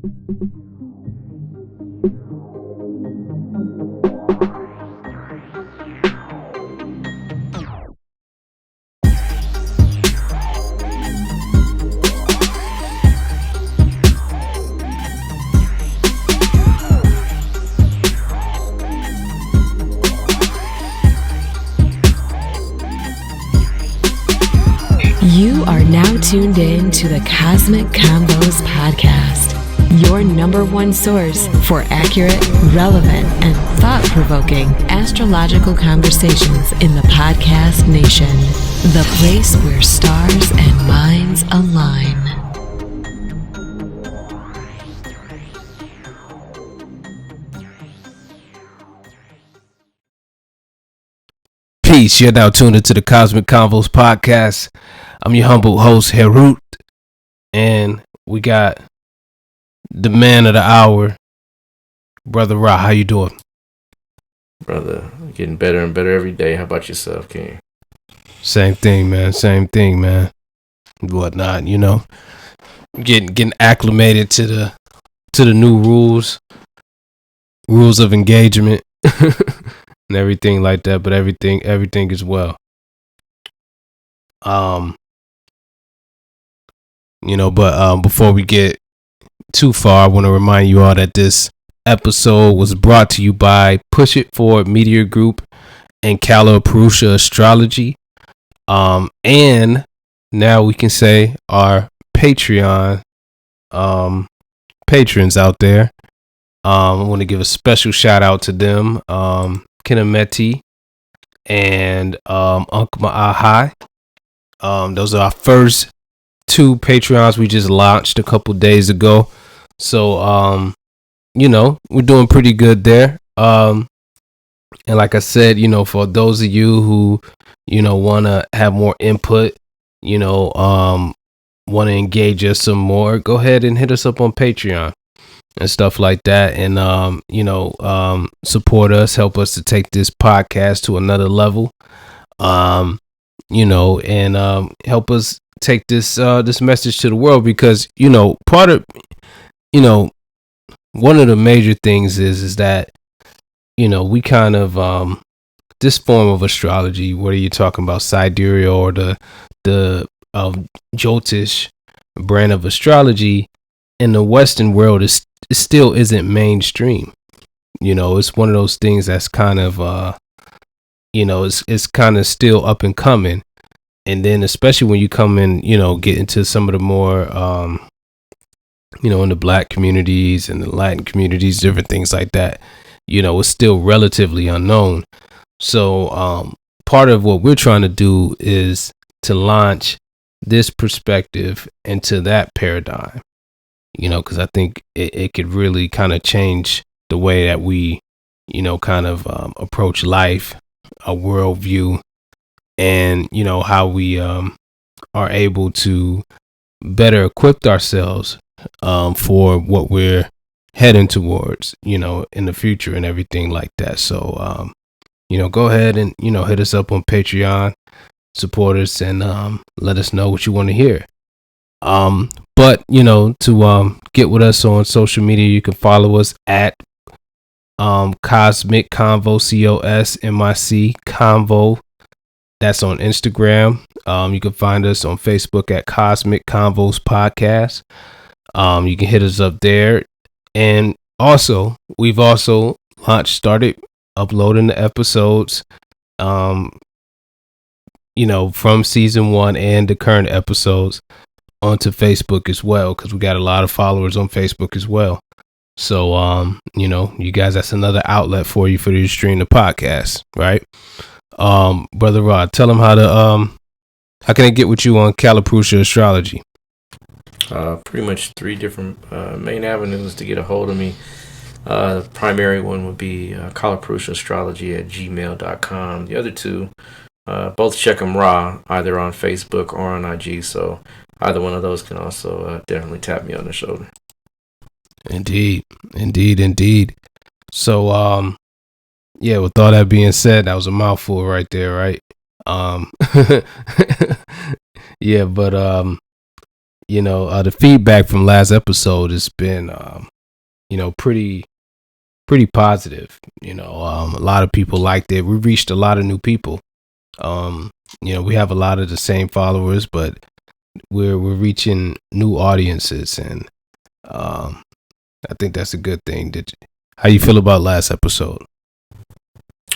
You are now tuned in to the Cosmic Convos podcast, your number one source for accurate, relevant, and thought-provoking astrological conversations in the podcast nation, the place where stars and minds align. Peace. You're now tuned into the Cosmic Convos podcast. I'm your humble host, Harut, and we got the man of the hour, Brother Ra. How you doing? Brother, getting better and better every day. How about yourself, King? Same thing, man. Same thing, man. Whatnot, you know, getting acclimated to the new rules of engagement, and everything like that. But everything is well. Before we get too far, I want to remind you all that this episode was brought to you by Push It Forward Media Group and Calipurusha Astrology. And now we can say our Patreon patrons out there. I want to give a special shout out to them, Kinameti and Uncle Ahai. Those are our first two Patreons we just launched a couple days ago. So, we're doing pretty good there. And like I said, for those of you who, want to have more input, want to engage us some more, go ahead and hit us up on Patreon and stuff like that. And, support us, help us to take this podcast to another level. And help us take this message to the world, because part of one of the major things is that we kind of this form of astrology, whether you're talking about sidereal or the Jyotish brand of astrology in the Western world, it still isn't mainstream. It's one of those things that's kind of it's kind of still up and coming. And then especially when you come in, get into some of the more, in the Black communities and the Latin communities, different things like that, it's still relatively unknown. So part of what we're trying to do is to launch this perspective into that paradigm, because I think it could really kind of change the way that we, approach life, a worldview, and how we are able to better equip ourselves for what we're heading towards, in the future and everything like that. So go ahead and hit us up on Patreon, support us, and let us know what you want to hear. But to get with us on social media, you can follow us at Cosmic Convo, COSMIC Convo. That's on Instagram. You can find us on Facebook at Cosmic Convos Podcast. You can hit us up there. And also, we've also started uploading the episodes, from season 1 and the current episodes onto Facebook as well, because we got a lot of followers on Facebook as well. So, you guys, that's another outlet for you to stream the podcast, right? Brother Rod, tell them how can I get with you on Calipurusha Astrology? Pretty much 3 different main avenues to get a hold of me. The primary one would be calipurushastrology@gmail.com. The other 2, both check them raw, either on Facebook or on IG. So either one of those can also definitely tap me on the shoulder. Indeed. So, with all that being said, that was a mouthful right there, right? the feedback from last episode has been, pretty positive. A lot of people liked it. We reached a lot of new people. We have a lot of the same followers, but we're reaching new audiences, and I think that's a good thing. How you feel about last episode?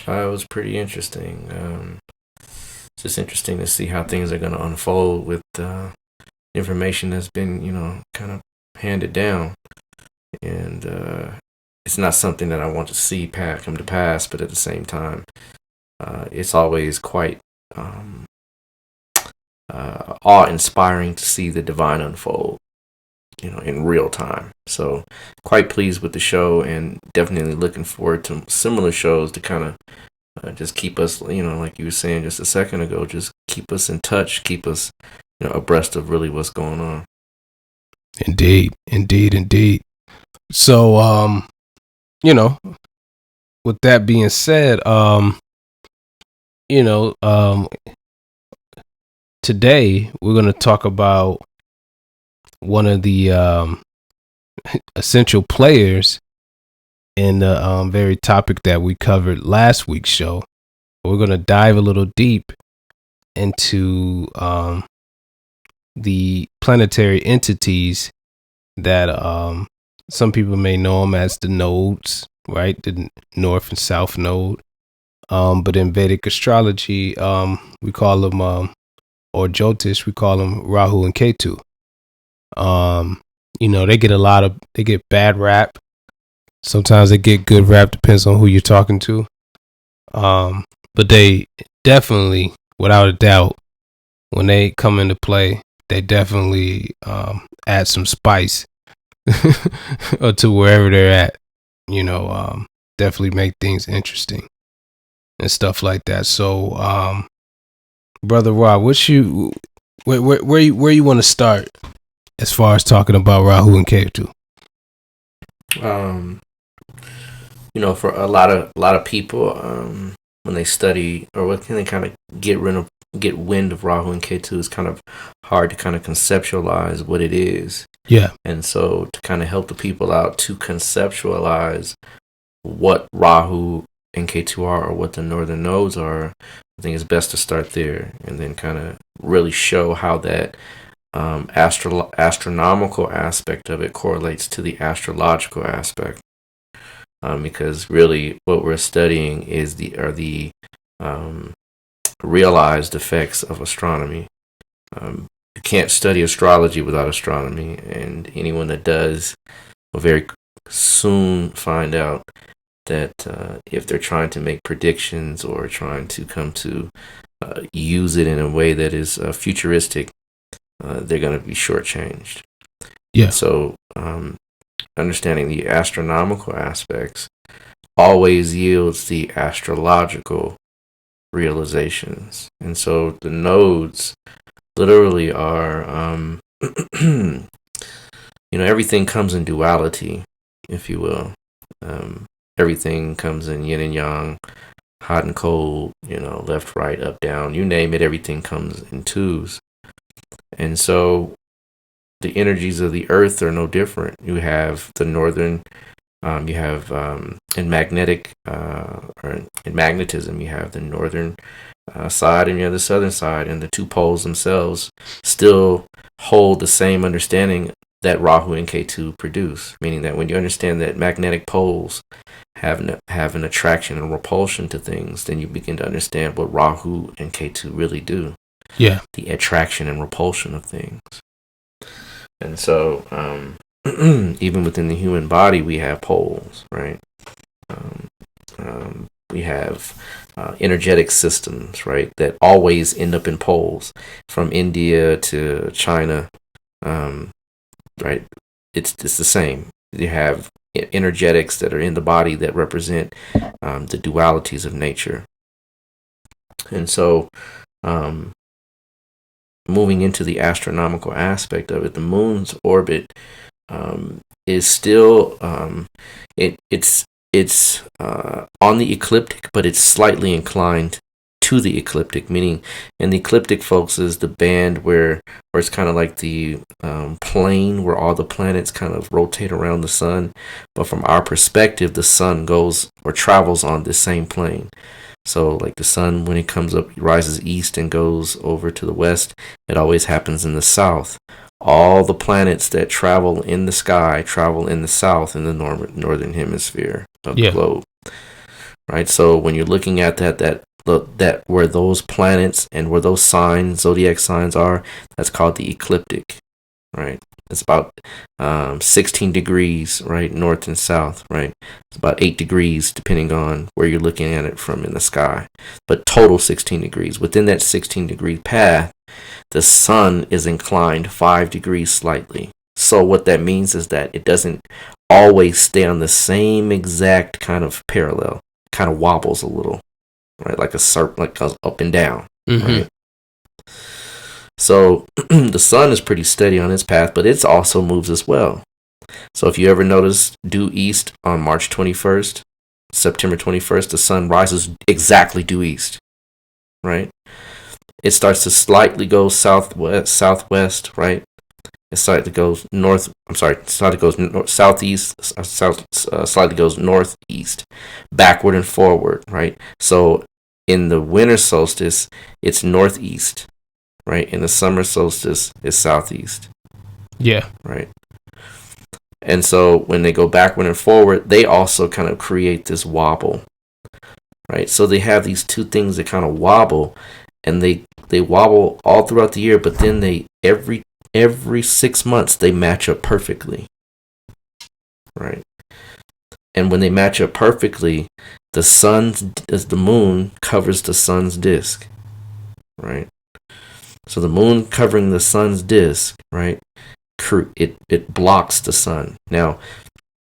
It was pretty interesting. It's just interesting to see how things are going to unfold with information that's been, kind of handed down. And it's not something that I want to see come to pass, but at the same time, it's always quite awe-inspiring to see the divine unfold, in real time. So quite pleased with the show, and definitely looking forward to similar shows to kind of just keep us, like you were saying just a second ago, just keep us in touch, keep us, abreast of really what's going on. Indeed. So, with that being said, today we're going to talk about one of the essential players in the very topic that we covered last week's show. We're going to dive a little deep into the planetary entities that some people may know them as the nodes, right? The North and South node. But in Vedic astrology, we call them, or Jyotish, we call them Rahu and Ketu. They get bad rap. Sometimes they get good rap, depends on who you're talking to. But they definitely, without a doubt, when they come into play, they definitely add some spice or to wherever they're at. Definitely make things interesting and stuff like that. So, Brother Rob, where you want to start as far as talking about Rahu and Ketu? For a lot of people, when they study or when they kind of get wind of Rahu and Ketu, it's kind of hard to kind of conceptualize what it is. Yeah. And so to kind of help the people out to conceptualize what Rahu and Ketu are, or what the northern nodes are, I think it's best to start there and then kind of really show how that astronomical aspect of it correlates to the astrological aspect. Because really what we're studying are the realized effects of astronomy. You can't study astrology without astronomy, and anyone that does will very soon find out that if they're trying to make predictions or trying to come to use it in a way that is futuristic, they're going to be shortchanged. Yeah. So understanding the astronomical aspects always yields the astrological realizations. And so the nodes literally are, everything comes in duality, if you will. Everything comes in yin and yang, hot and cold, left, right, up, down, you name it, everything comes in twos. And so the energies of the earth are no different. You have the northern, you have in magnetic, or in magnetism, you have the northern side and you have the southern side, and the two poles themselves still hold the same understanding that Rahu and Ketu produce, meaning that when you understand that magnetic poles have an attraction and repulsion to things, then you begin to understand what Rahu and Ketu really do. Yeah. The attraction and repulsion of things. And so, even within the human body, we have poles, right? We have energetic systems, right, that always end up in poles, from India to China, right? It's the same. You have energetics that are in the body that represent the dualities of nature. And so, moving into the astronomical aspect of it, the moon's orbit is still it's on the ecliptic, but it's slightly inclined to the ecliptic, meaning, and the ecliptic, folks, is the band where it's kind of like the plane where all the planets kind of rotate around the sun, but from our perspective, the sun goes or travels on the same plane. So like the sun, when it comes up, rises east and goes over to the west, it always happens in the south. All the planets that travel in the sky travel in the south, in the northern hemisphere of the globe. Right. So when you're looking at that where those planets and where those signs, zodiac signs are, that's called the ecliptic. Right. It's about 16 degrees, right, north and south, right? It's about 8 degrees depending on where you're looking at it from in the sky, but total 16 degrees. Within that 16-degree path, the sun is inclined 5 degrees slightly. So what that means is that it doesn't always stay on the same exact kind of parallel. It kind of wobbles a little, right? Like a serpent, like goes up and down, right? So the sun is pretty steady on its path, but it also moves as well. So if you ever notice due east on March 21st, September 21st, the sun rises exactly due east, right? It starts to slightly go southwest, right? It slightly goes southeast, slightly goes northeast, backward and forward, right? So in the winter solstice, it's northeast, right? In the summer solstice, it's southeast. Yeah. Right. And so when they go backward and forward, they also kind of create this wobble, right? So they have these two things that kind of wobble, and they wobble all throughout the year, but then they every 6 months they match up perfectly, right? And when they match up perfectly, the moon covers the sun's disk, right? So the moon covering the sun's disk, right? It blocks the sun. Now,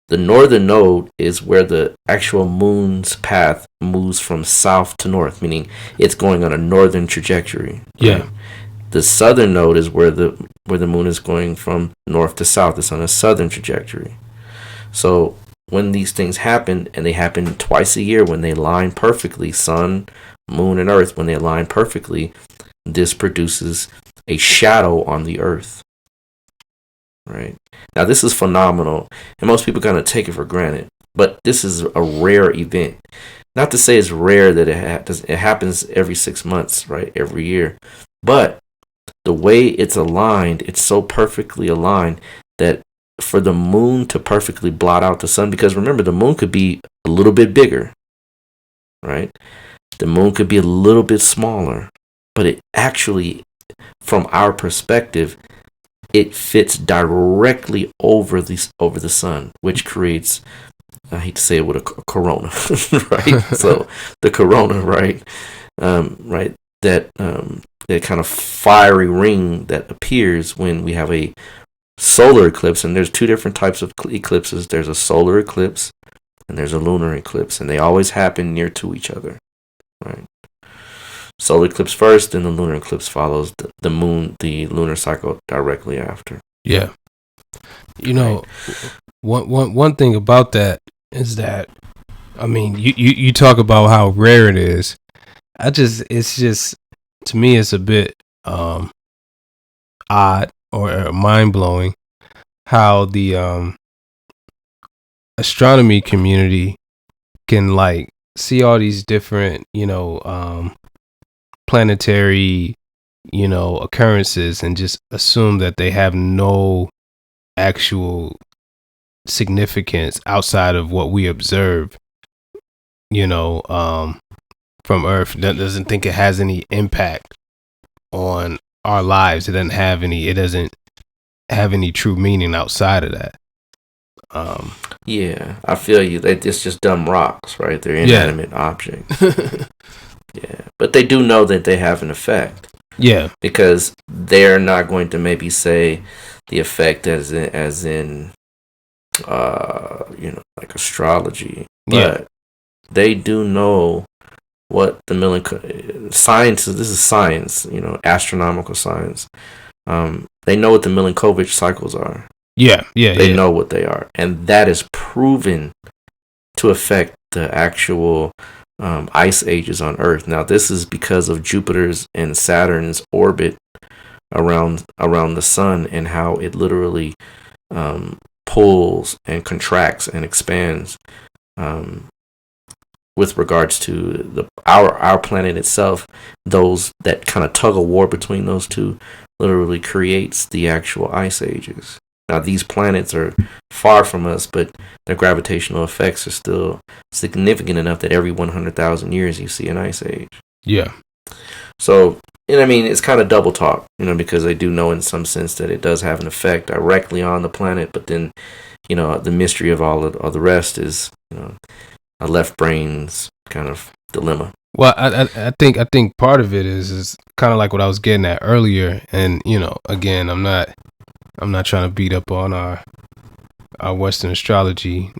the northern node is where the actual moon's path moves from south to north, meaning it's going on a northern trajectory. Yeah. Right? The southern node is where the moon is going from north to south. It's on a southern trajectory. So when these things happen, and they happen twice a year when they align perfectly, sun, moon, and earth, when they align perfectly, this produces a shadow on the earth. Right. Now, this is phenomenal, and most people kind of take it for granted, but this is a rare event. Not to say it's rare that it happens every 6 months, right, every year, but the way it's aligned, it's so perfectly aligned that for the moon to perfectly blot out the sun, because remember, the moon could be a little bit bigger, right? The moon could be a little bit smaller, but it actually, from our perspective, it fits directly over the sun, which creates, I hate to say it, with a corona, right? So the corona, right, that kind of fiery ring that appears when we have a solar eclipse. And there's two different types of eclipses. There's a solar eclipse and there's a lunar eclipse, and they always happen near to each other, right? Solar eclipse first, then the lunar eclipse follows the lunar cycle directly after. Yeah. You know, one thing about that is that, I mean, you talk about how rare it is. It's just, to me, it's a bit odd or mind-blowing how the astronomy community can, like, see all these different, planetary, occurrences and just assume that they have no actual significance outside of what we observe, from Earth. That doesn't think it has any impact on our lives. It doesn't have any true meaning outside of that. Yeah, I feel you. It's just dumb rocks, right? They're inanimate objects. Yeah, but they do know that they have an effect. Yeah, because they're not going to maybe say the effect as in like astrology, but they do know what the science is. This is science, astronomical science. They know what the Milankovitch cycles are. They know what they are, and that is proven to affect the actual ice ages on Earth. Now, this is because of Jupiter's and Saturn's orbit around the sun, and how it literally pulls and contracts and expands with regards to our planet itself. Those that kind of tug of war between those two literally creates the actual ice ages. Now, these planets are far from us, but their gravitational effects are still significant enough that every 100,000 years you see an ice age. Yeah. So, and I mean, it's kind of double talk, because they do know in some sense that it does have an effect directly on the planet, but then, the mystery of all the rest is, a left brain's kind of dilemma. Well, I think part of it is kind of like what I was getting at earlier, and again, I'm not trying to beat up on our Western astrology,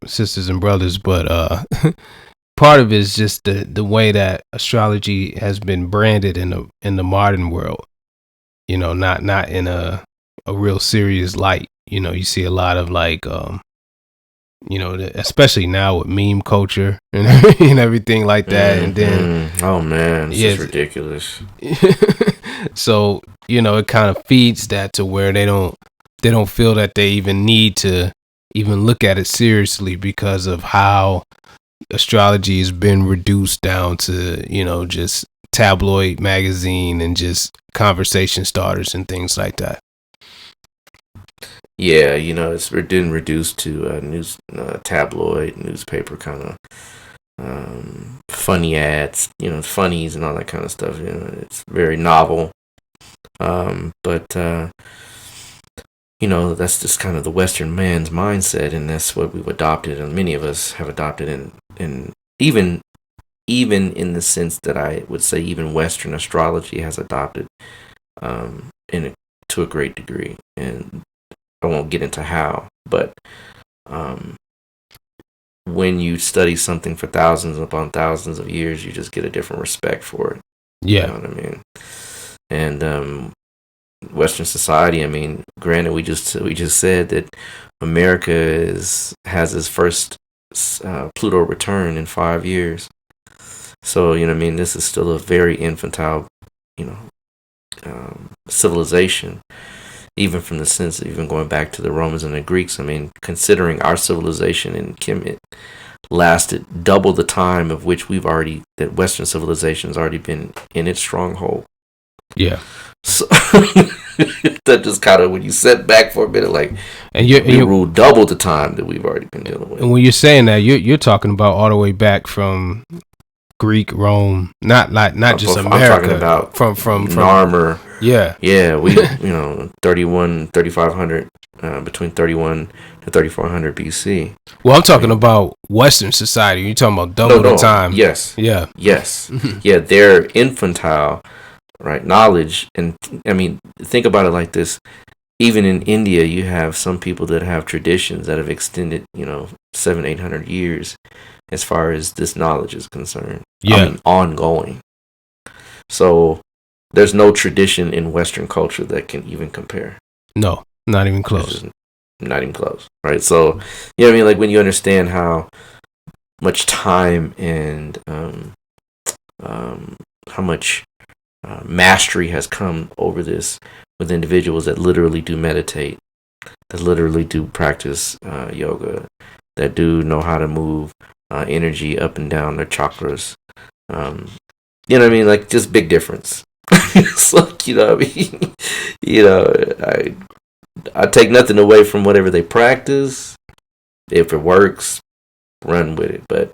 sisters and brothers, but part of it is just the way that astrology has been branded in the modern world. Not in a real serious light. You see a lot of like, especially now with meme culture and everything like that, and then oh man, it's ridiculous. So it kind of feeds that to where they don't feel that they even need to even look at it seriously, because of how astrology has been reduced down to just tabloid magazine and just conversation starters and things like that. Yeah, it's been reduced to news, tabloid newspaper kind of funny ads, funnies and all that kind of stuff. It's very novel, but that's just kind of the Western man's mindset, and that's what we've adopted, and many of us have adopted, and even in the sense that I would say even Western astrology has adopted, to a great degree, and I won't get into how, but when you study something for thousands upon thousands of years, you just get a different respect for it. Yeah. You know what I mean? And Western society, I mean, granted, we just said that America has its first Pluto return in 5 years. So, this is still a very infantile, civilization. Even from the sense of even going back to the Romans and the Greeks, I mean, considering our civilization in Kemet lasted double the time of which that Western civilization has already been in its stronghold. Yeah. So that just kind of, when you set back for a minute, like, and you ruled double the time that we've already been dealing with. And when you're saying that, you're talking about all the way back from Greek, Rome, not just America. I'm talking about from Narmer. Yeah. Yeah, we 3500 between 31 to 3400 BC. Well, I'm talking about Western society. You're talking about double the time. Yes. Yeah. Yes. Yeah, they're infantile, right? Knowledge, and I mean, think about it like this. Even in India, you have some people that have traditions that have extended, 700-800 years as far as this knowledge is concerned. Yeah. I mean, ongoing. So there's no tradition in Western culture that can even compare. No, not even close. Not even close, right? So, you know what I mean? Like, when you understand how much time and how much mastery has come over this with individuals that literally do meditate, that literally do practice yoga, that do know how to move energy up and down their chakras. You know what I mean? Like, just big difference. It's like, I mean? I take nothing away from whatever they practice. If it works, run with it. But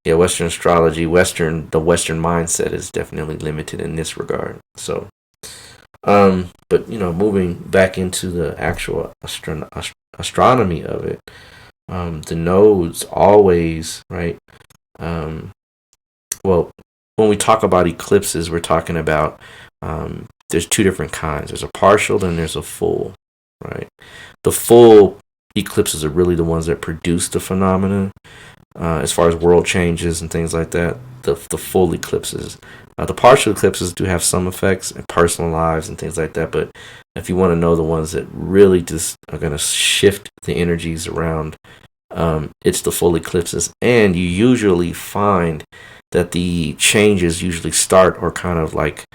yeah, Western astrology, the Western mindset is definitely limited in this regard. So, but moving back into the actual astronomy of it, the nodes always, right? Well, when we talk about eclipses, we're talking about there's two different kinds. There's a partial and there's a full, right? The full eclipses are really the ones that produce the phenomena, as far as world changes and things like that. The full eclipses. The partial eclipses do have some effects in personal lives and things like that, but if you want to know the ones that really just are going to shift the energies around it's the full eclipses. And you usually find that the changes usually start or kind of like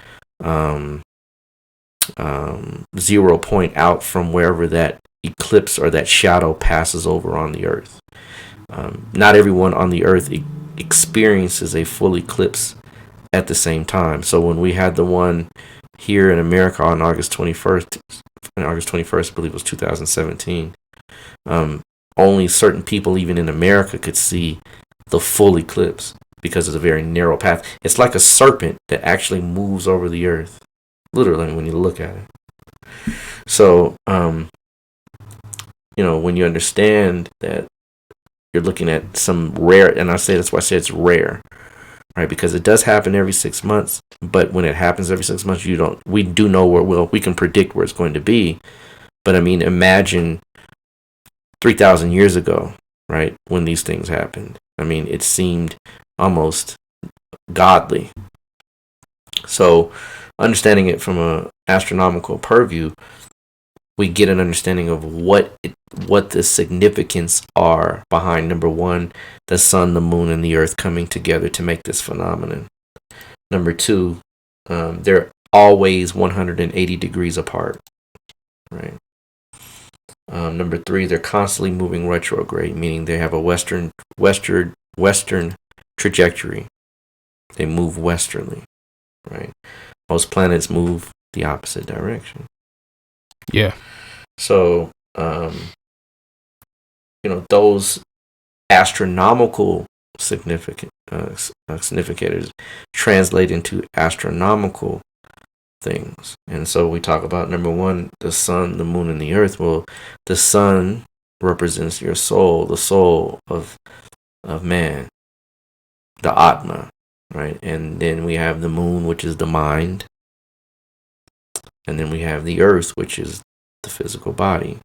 0 point out from wherever that eclipse or that shadow passes over on the earth. Not everyone on the earth experiences a full eclipse at the same time. So when we had the one here in America on August 21st, I believe it was 2017, only certain people even in America could see the full eclipse because of the very narrow path. It's like a serpent that actually moves over the earth, literally, when you look at it. So, when you understand that you're looking at some rare, and that's why I say it's rare, right? Because it does happen every 6 months, but when it happens every 6 months, we do know we can predict where it's going to be. But I mean, imagine 3,000 years ago, right, when these things happened. I mean, it seemed almost godly. So, understanding it from an astronomical purview, we get an understanding of what the significance are behind, number one, the sun, the moon, and the earth coming together to make this phenomenon. Number two, they're always 180 degrees apart, right? Number three, they're constantly moving retrograde, meaning they have a western trajectory. They move westerly, right? Most planets move the opposite direction. Yeah. So, those astronomical significators translate into astronomical things. And so we talk about, number one, the sun, the moon, and the earth. Well, the sun represents your soul, the soul of man, the Atma, right? And then we have the moon, which is the mind. And then we have the earth, which is the physical body.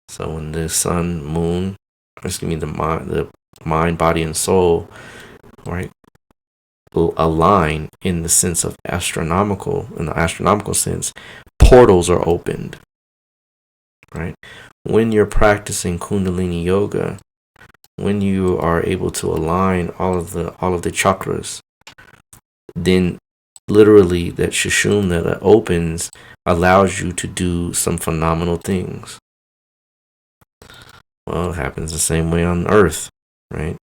So when the sun, moon, the mind, body, and soul, right, will align in the sense of in the astronomical sense, portals are opened, right? When you're practicing Kundalini yoga, when you are able to align all of the chakras, then literally that Shishun that opens allows you to do some phenomenal things. Well, it happens the same way on earth, right?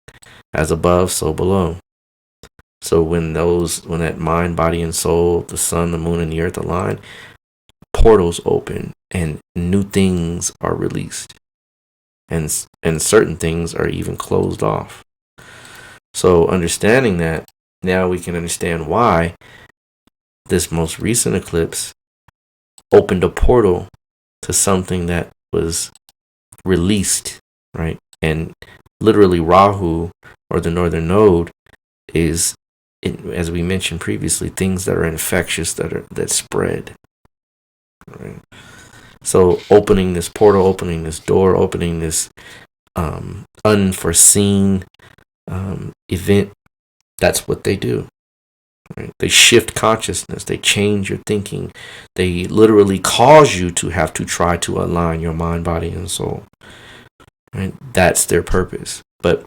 As above, so below. So when that mind, body, and soul, the sun, the moon, and the earth align, portals open and new things are released. And certain things are even closed off. So understanding that, now we can understand why this most recent eclipse opened a portal to something that was released, right? And literally Rahu, or the northern node, is, as we mentioned previously, things that are infectious, that spread, right? So opening this portal, opening this door, opening this unforeseen event, that's what they do. Right? They shift consciousness. They change your thinking. They literally cause you to have to try to align your mind, body, and soul. Right? That's their purpose. But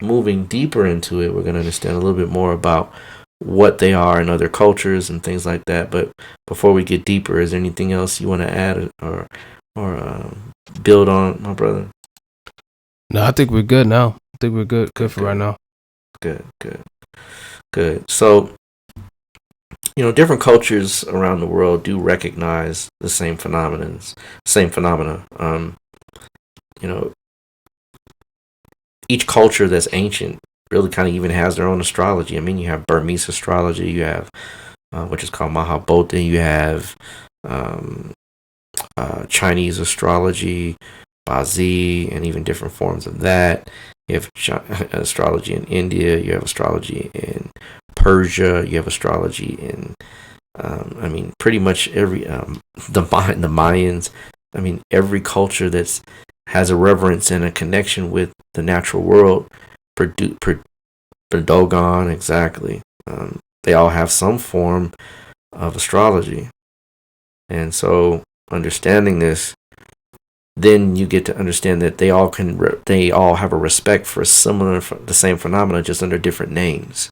moving deeper into it, we're going to understand a little bit more about what they are in other cultures and things like that. But before we get deeper, is there anything else you want to add or build on, my brother? No, I think we're good now. I think we're good for right now. Good. So, different cultures around the world do recognize the same phenomena. Each culture that's ancient really kind of even has their own astrology. I mean, you have Burmese astrology, you have which is called Mahabodhi, you have Chinese astrology, Bazi, and even different forms of that. You have astrology in India, you have astrology in Persia, you have astrology in, pretty much every, the Mayans. I mean, every culture that's has a reverence and a connection with the natural world, Dogon, exactly. They all have some form of astrology. And so, understanding this, then you get to understand that they all have a respect for the same phenomena, just under different names.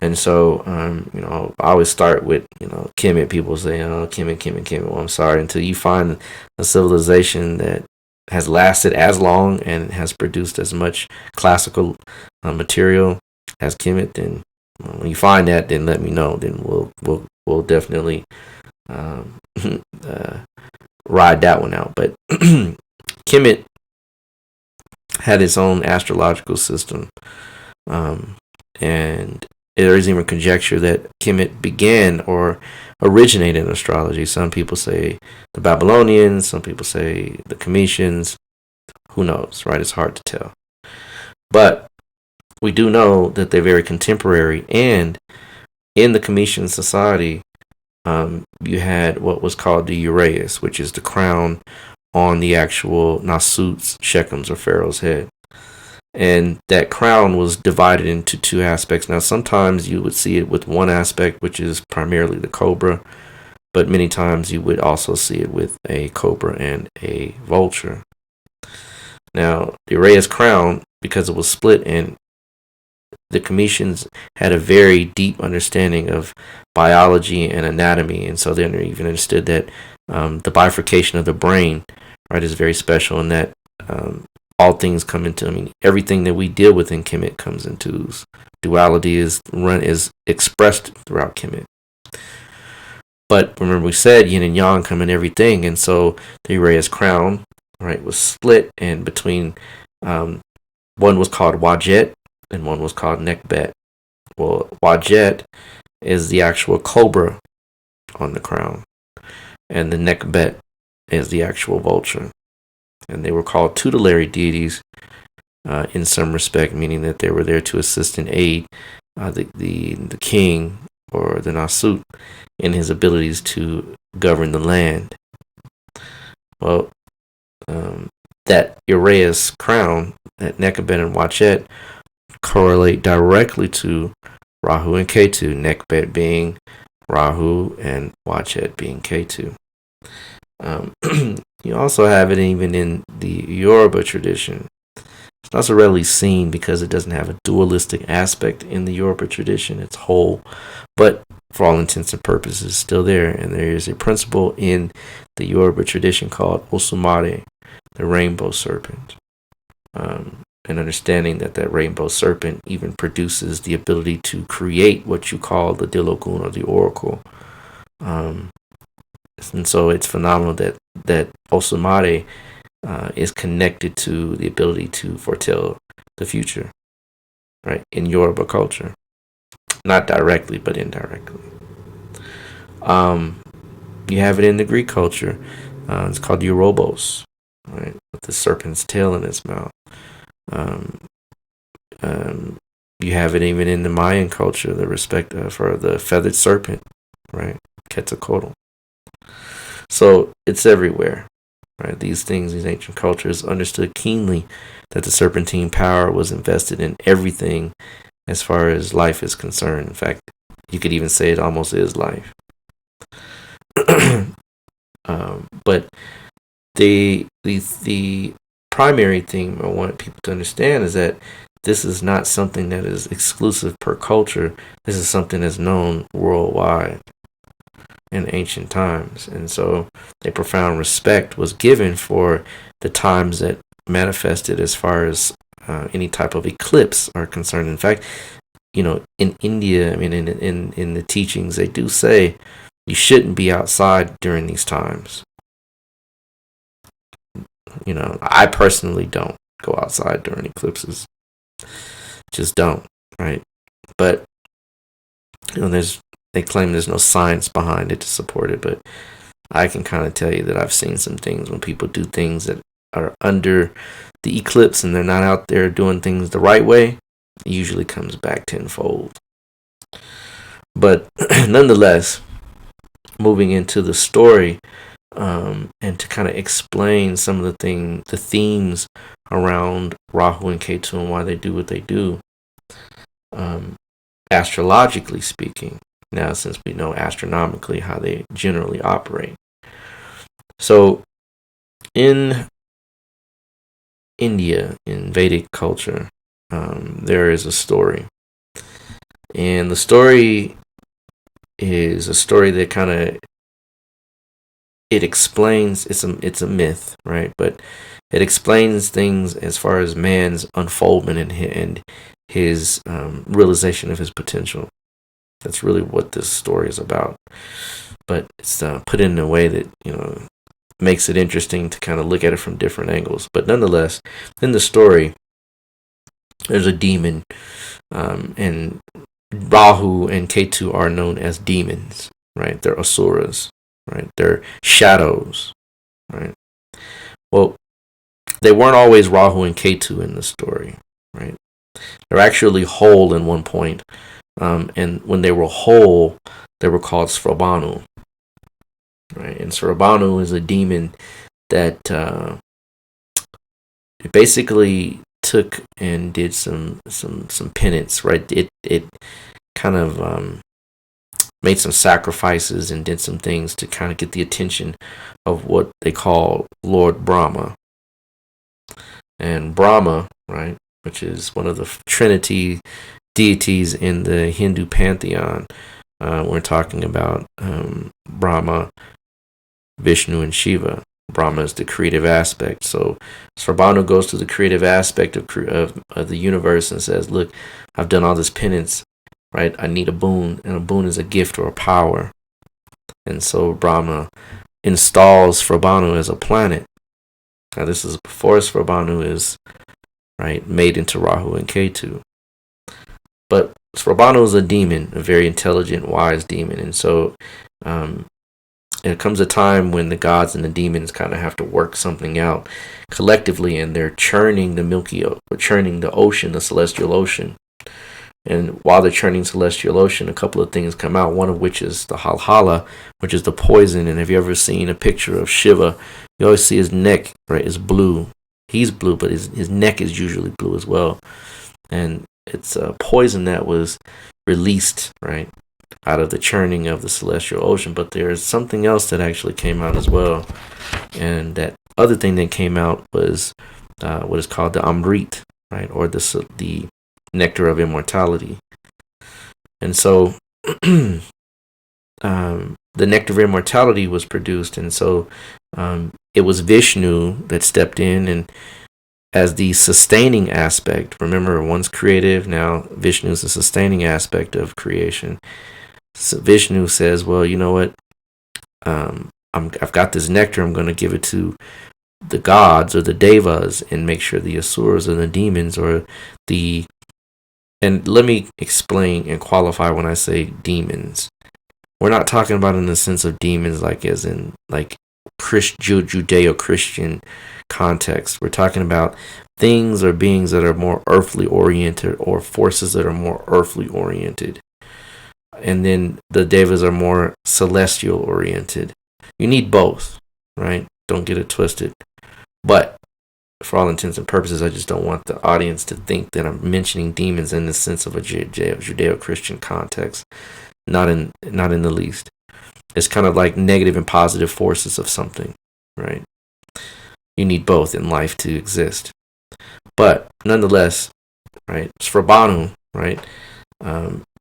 And so, I always start with, Kemet. People say, oh, Kemet. Well, I'm sorry, until you find a civilization that has lasted as long and has produced as much classical material as Kemet, then when you find that, then let me know. Then we'll definitely ride that one out. But Kemet had its own astrological system, and there is even conjecture that Kemet began or originated in astrology. Some people say the Babylonians, some people say the Cometians. Who knows, right? It's hard to tell. But we do know that they're very contemporary, and in the Cometian society, you had what was called the uraeus, which is the crown on the actual Nasut's, Shechem's, or Pharaoh's head. And that crown was divided into two aspects. Now, sometimes you would see it with one aspect, which is primarily the cobra, but many times you would also see it with a cobra and a vulture. Now, the uraeus crown, because it was split, and the Cometians had a very deep understanding of biology and anatomy, and so they even understood that the bifurcation of the brain, right, is very special, and that all things come into, everything that we deal with in Kemet comes into duality, is expressed throughout Kemet. But remember, we said yin and yang come in everything, and so the uraeus crown, right, was split, and between one was called Wajet and one was called Nekbet. Well, Wajet is the actual cobra on the crown, and the Nekbet is the actual vulture. And they were called tutelary deities in some respect, meaning that they were there to assist and aid the king or the Nasut in his abilities to govern the land. Well, that uraeus crown, that Nekbet and Wachet, correlate directly to Rahu and Ketu, Nekbet being Rahu and Wachet being Ketu. You also have it even in the Yoruba tradition. It's not so readily seen because it doesn't have a dualistic aspect in the Yoruba tradition. It's whole, but for all intents and purposes, still there. And there is a principle in the Yoruba tradition called Osumare, the rainbow serpent. And understanding that rainbow serpent even produces the ability to create what you call the Dilogun, or the oracle. And so it's phenomenal that Osumare is connected to the ability to foretell the future, right, in Yoruba culture. Not directly, but indirectly. You have it in the Greek culture. It's called Eurobos, right, with the serpent's tail in its mouth. You have it even in the Mayan culture, the respect for the feathered serpent, right, Quetzalcoatl. So it's everywhere, right? These things, these ancient cultures understood keenly that the serpentine power was invested in everything as far as life is concerned. In fact, you could even say it almost is life. But the primary thing I want people to understand is that this is not something that is exclusive per culture. This is something that's known worldwide in ancient times. And so a profound respect was given for the times that manifested as far as any type of eclipse are concerned. In fact, in India, in the teachings, they do say you shouldn't be outside during these times. I personally don't go outside during eclipses. Just don't, right? But they claim there's no science behind it to support it, but I can kind of tell you that I've seen some things when people do things that are under the eclipse and they're not out there doing things the right way, it usually comes back tenfold. But nonetheless, moving into the story, and to kind of explain some of the themes around Rahu and Ketu and why they do what they do, astrologically speaking. Now, since we know astronomically how they generally operate. So In India, in Vedic culture, there is a story. And the story is a story that kind of, it explains, it's a myth, right? But it explains things as far as man's unfoldment and his realization of his potential. That's really what this story is about. But it's put in a way that, makes it interesting to kind of look at it from different angles. But nonetheless, in the story, there's a demon, and Rahu and Ketu are known as demons, right? They're asuras, right? They're shadows, right? Well, they weren't always Rahu and Ketu in the story, right? They're actually whole in one point, and when they were whole, they were called Svrabanu, right? And Svrabanu is a demon that it basically took and did some penance, right? It kind of made some sacrifices and did some things to kind of get the attention of what they call Lord Brahma. And Brahma, right, which is one of the Trinity deities in the Hindu pantheon. We're talking about Brahma, Vishnu, and Shiva. Brahma is the creative aspect. So Svrabanu goes to the creative aspect of the universe and says, look, I've done all this penance, right? I need a boon, and a boon is a gift or a power. And so Brahma installs Svrabanu as a planet. Now this is before Svrabanu is, right, made into Rahu and Ketu. But Svrabanu is a demon, a very intelligent, wise demon. And so there comes a time when the gods and the demons kind of have to work something out collectively, and they're churning the ocean, the celestial ocean. And while they're churning celestial ocean, a couple of things come out, one of which is the halhala, which is the poison. And have you ever seen a picture of Shiva? You always see his neck, right, is blue. He's blue, but his neck is usually blue as well. And it's a poison that was released, right, out of the churning of the celestial ocean. But there's something else that actually came out as well. And that other thing that came out was what is called the Amrit, right, or the nectar of immortality. And so the nectar of immortality was produced, and so it was Vishnu that stepped in and as the sustaining aspect. Remember, one's creative, now Vishnu is the sustaining aspect of creation. So Vishnu says, well, you know what, I've got this nectar, I'm going to give it to the gods or the devas and make sure the asuras or the demons or the, and let me explain and qualify when I say demons. We're not talking about in the sense of demons like as in like Judeo-Christian context. We're talking about things or beings that are more earthly oriented or forces that are more earthly oriented. And then the devas are more celestial oriented. You need both, right? Don't get it twisted. But for all intents and purposes, I just don't want the audience to think that I'm mentioning demons in the sense of a Judeo-Christian context. Not in the least. It's kind of like negative and positive forces of something, right? You need both in life to exist. But nonetheless, right, Svrabanu, right,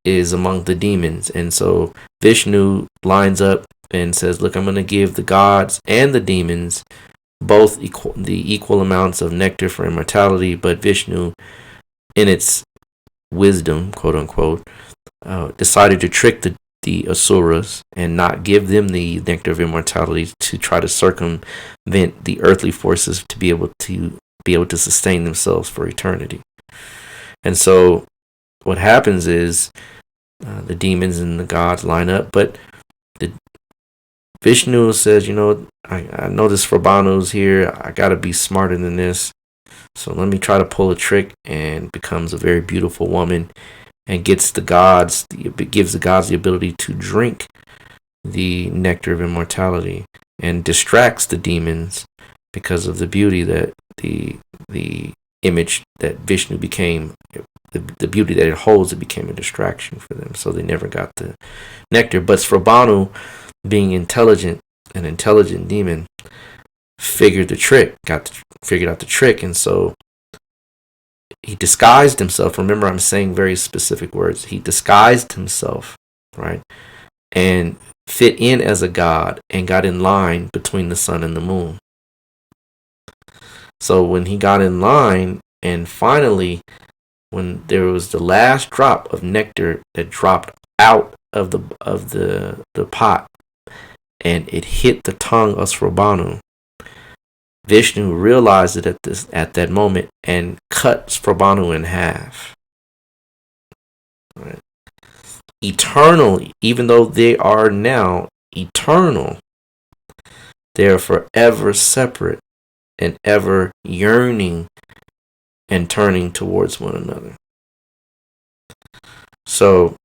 is among the demons. And so Vishnu lines up and says, look, I'm going to give the gods and the demons both equal amounts of nectar for immortality. But Vishnu, in its wisdom, quote unquote, decided to trick the asuras and not give them the nectar of immortality to try to circumvent the earthly forces to be able to sustain themselves for eternity. And so what happens is the demons and the gods line up, but the Vishnu says, you know, I know this Svrbanu's here, I gotta be smarter than this, so let me try to pull a trick, and becomes a very beautiful woman and gives the gods the ability to drink the nectar of immortality and distracts the demons because of the beauty that the image that Vishnu became, the beauty that it holds, it became a distraction for them. So they never got the nectar. But Svrabanu, being an intelligent demon, figured out the trick, and so he disguised himself. Remember, I'm saying very specific words. He disguised himself, right, and fit in as a god and got in line between the sun and the moon. So when he got in line, and finally, when there was the last drop of nectar that dropped out of the pot, and it hit the tongue of Srabanu, Vishnu realized it at that moment and cut Srabanu in half. Right. Eternally, even though they are now eternal, they are forever separate and ever yearning and turning towards one another. So,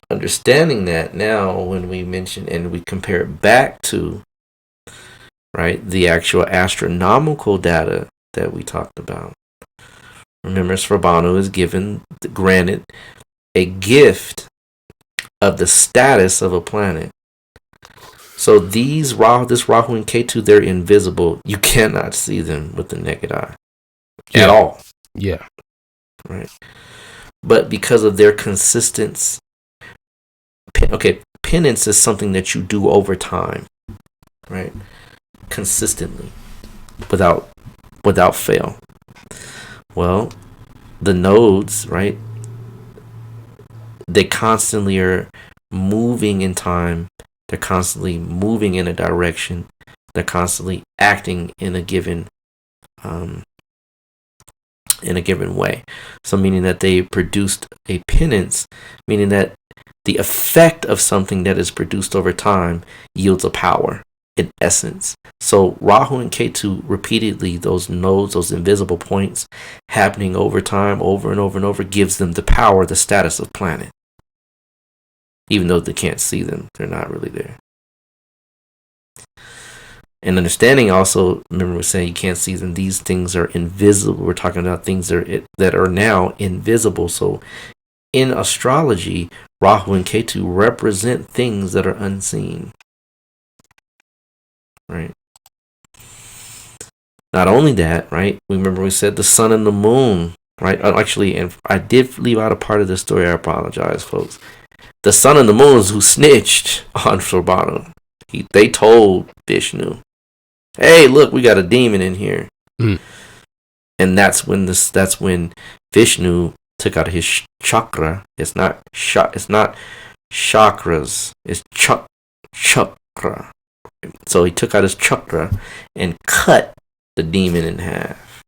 understanding that now, when we mention and we compare it back to, right, the actual astronomical data that we talked about. Remember, Srabanu is granted a gift of the status of a planet. So this Rahu and Ketu, they're invisible. You cannot see them with the naked eye at all. Yeah. Right. But because of their consistency, penance is something that you do over time, right? Consistently, without fail. Well, the nodes, right? They constantly are moving in time. They're constantly moving in a direction. They're constantly acting in a given way. So meaning that they produced a penance, meaning that the effect of something that is produced over time yields a power in essence. So Rahu and Ketu repeatedly, those nodes, those invisible points happening over time, over and over and over, gives them the power, the status of planet. Even though they can't see them, they're not really there. And understanding also, remember we're saying you can't see them, these things are invisible. We're talking about things that are now invisible. So in astrology, Rahu and Ketu represent things that are unseen. Right. Not only that, right? Remember we said the sun and the moon, right? Actually, and I did leave out a part of the story. I apologize, folks. The sun and the moon is who snitched on Srabanu. They told Vishnu, "Hey, look, we got a demon in here." And that's when Vishnu took out his chakra. It's not chakras. It's chakra. So he took out his chakra and cut the demon in half.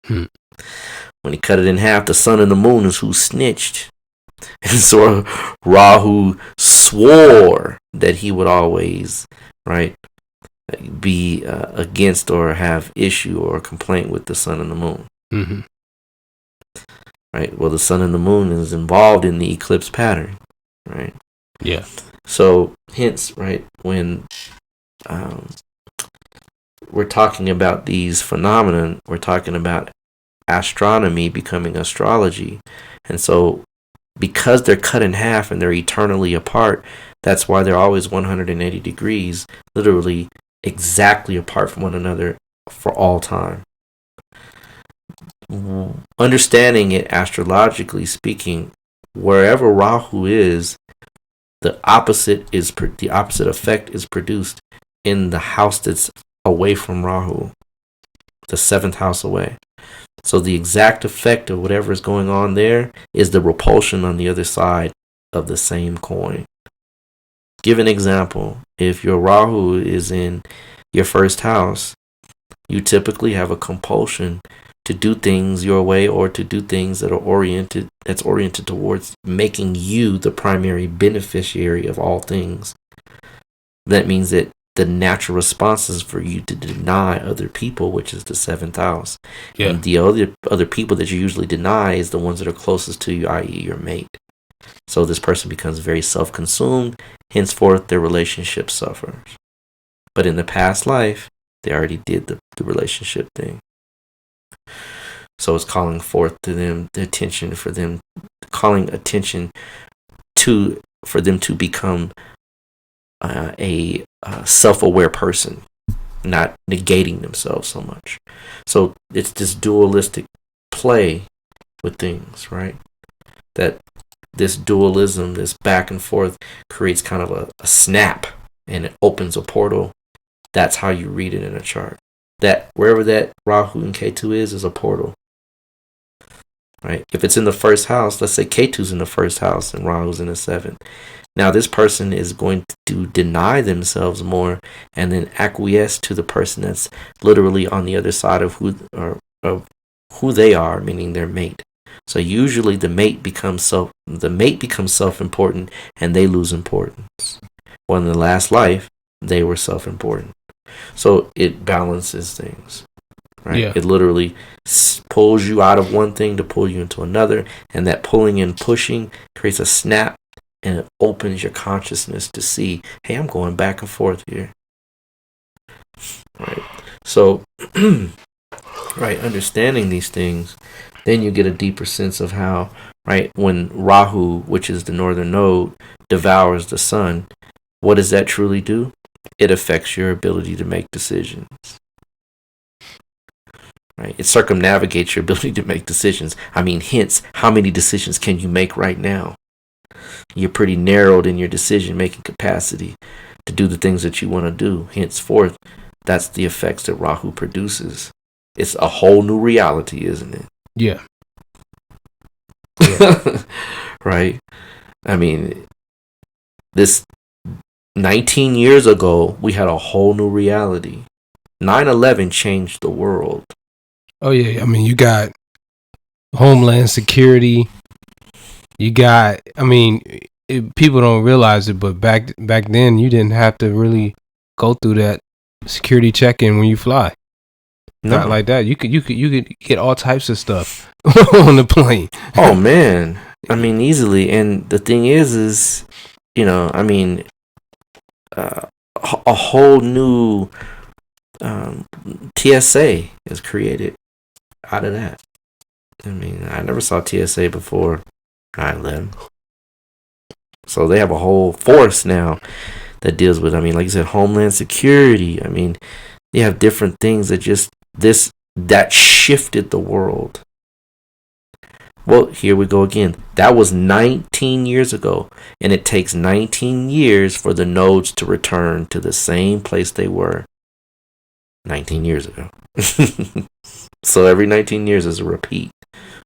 When he cut it in half, the sun and the moon is who snitched. And so Rahu swore that he would always, right, be against or have issue or complaint with the sun and the moon. Mm-hmm. Right. Well, the sun and the moon is involved in the eclipse pattern. Right. Yeah. So hence, right, when we're talking about these phenomena, we're talking about astronomy becoming astrology. And so because they're cut in half and they're eternally apart, that's why they're always 180 degrees, literally exactly apart from one another for all time. Understanding it astrologically speaking, wherever Rahu is, the opposite effect is produced in the house that's away from Rahu, the seventh house away. So the exact effect of whatever is going on there is the repulsion on the other side of the same coin. Give an example. If your Rahu is in your first house, you typically have a compulsion to do things your way or to do things that are oriented towards making you the primary beneficiary of all things. That means that the natural response is for you to deny other people, which is the seventh house. Yeah. And the other people that you usually deny is the ones that are closest to you, i.e. your mate. So this person becomes very self-consumed, henceforth their relationship suffers. But in the past life, they already did the relationship thing. So it's calling forth to them the attention for them, calling attention for them to become a self-aware person, not negating themselves so much. So it's this dualistic play with things, right? That this dualism, this back and forth, creates kind of a snap, and it opens a portal. That's how you read it in a chart. That wherever that Rahu and Ketu is a portal, right? If it's in the first house, let's say Ketu's in the first house and Rahu's in the seventh. Now this person is going to deny themselves more and then acquiesce to the person that's literally on the other side of who they are, meaning their mate. So usually the mate becomes self-important, and they lose importance. Well, in the last life, they were self-important. So it balances things, right? Yeah. It literally pulls you out of one thing to pull you into another, and that pulling and pushing creates a snap, and it opens your consciousness to see, hey, I'm going back and forth here, right? So, right, understanding these things, then you get a deeper sense of how, right, when Rahu, which is the northern node, devours the sun, what does that truly do? It affects your ability to make decisions. Right? It circumnavigates your ability to make decisions. I mean, hence, how many decisions can you make right now? You're pretty narrowed in your decision-making capacity to do the things that you want to do. Henceforth, that's the effects that Rahu produces. It's a whole new reality, isn't it? Yeah. Right? I mean, this 19 years ago, we had a whole new reality. 9/11 changed the world. Oh, yeah. I mean, you got Homeland Security. You got, I mean, people don't realize it, but back then, you didn't have to really go through that security check-in when you fly. No. Not like that. You could get all types of stuff on the plane. Oh man, I mean easily. And the thing is, you know, I mean, a whole new TSA is created out of that. I mean, I never saw TSA before 9/11. So they have a whole force now that deals with, I mean, like you said, Homeland Security. I mean, they have different things that shifted the world. Well, here we go again. That was 19 years ago, and it takes 19 years for the nodes to return to the same place they were 19 years ago. So every 19 years is a repeat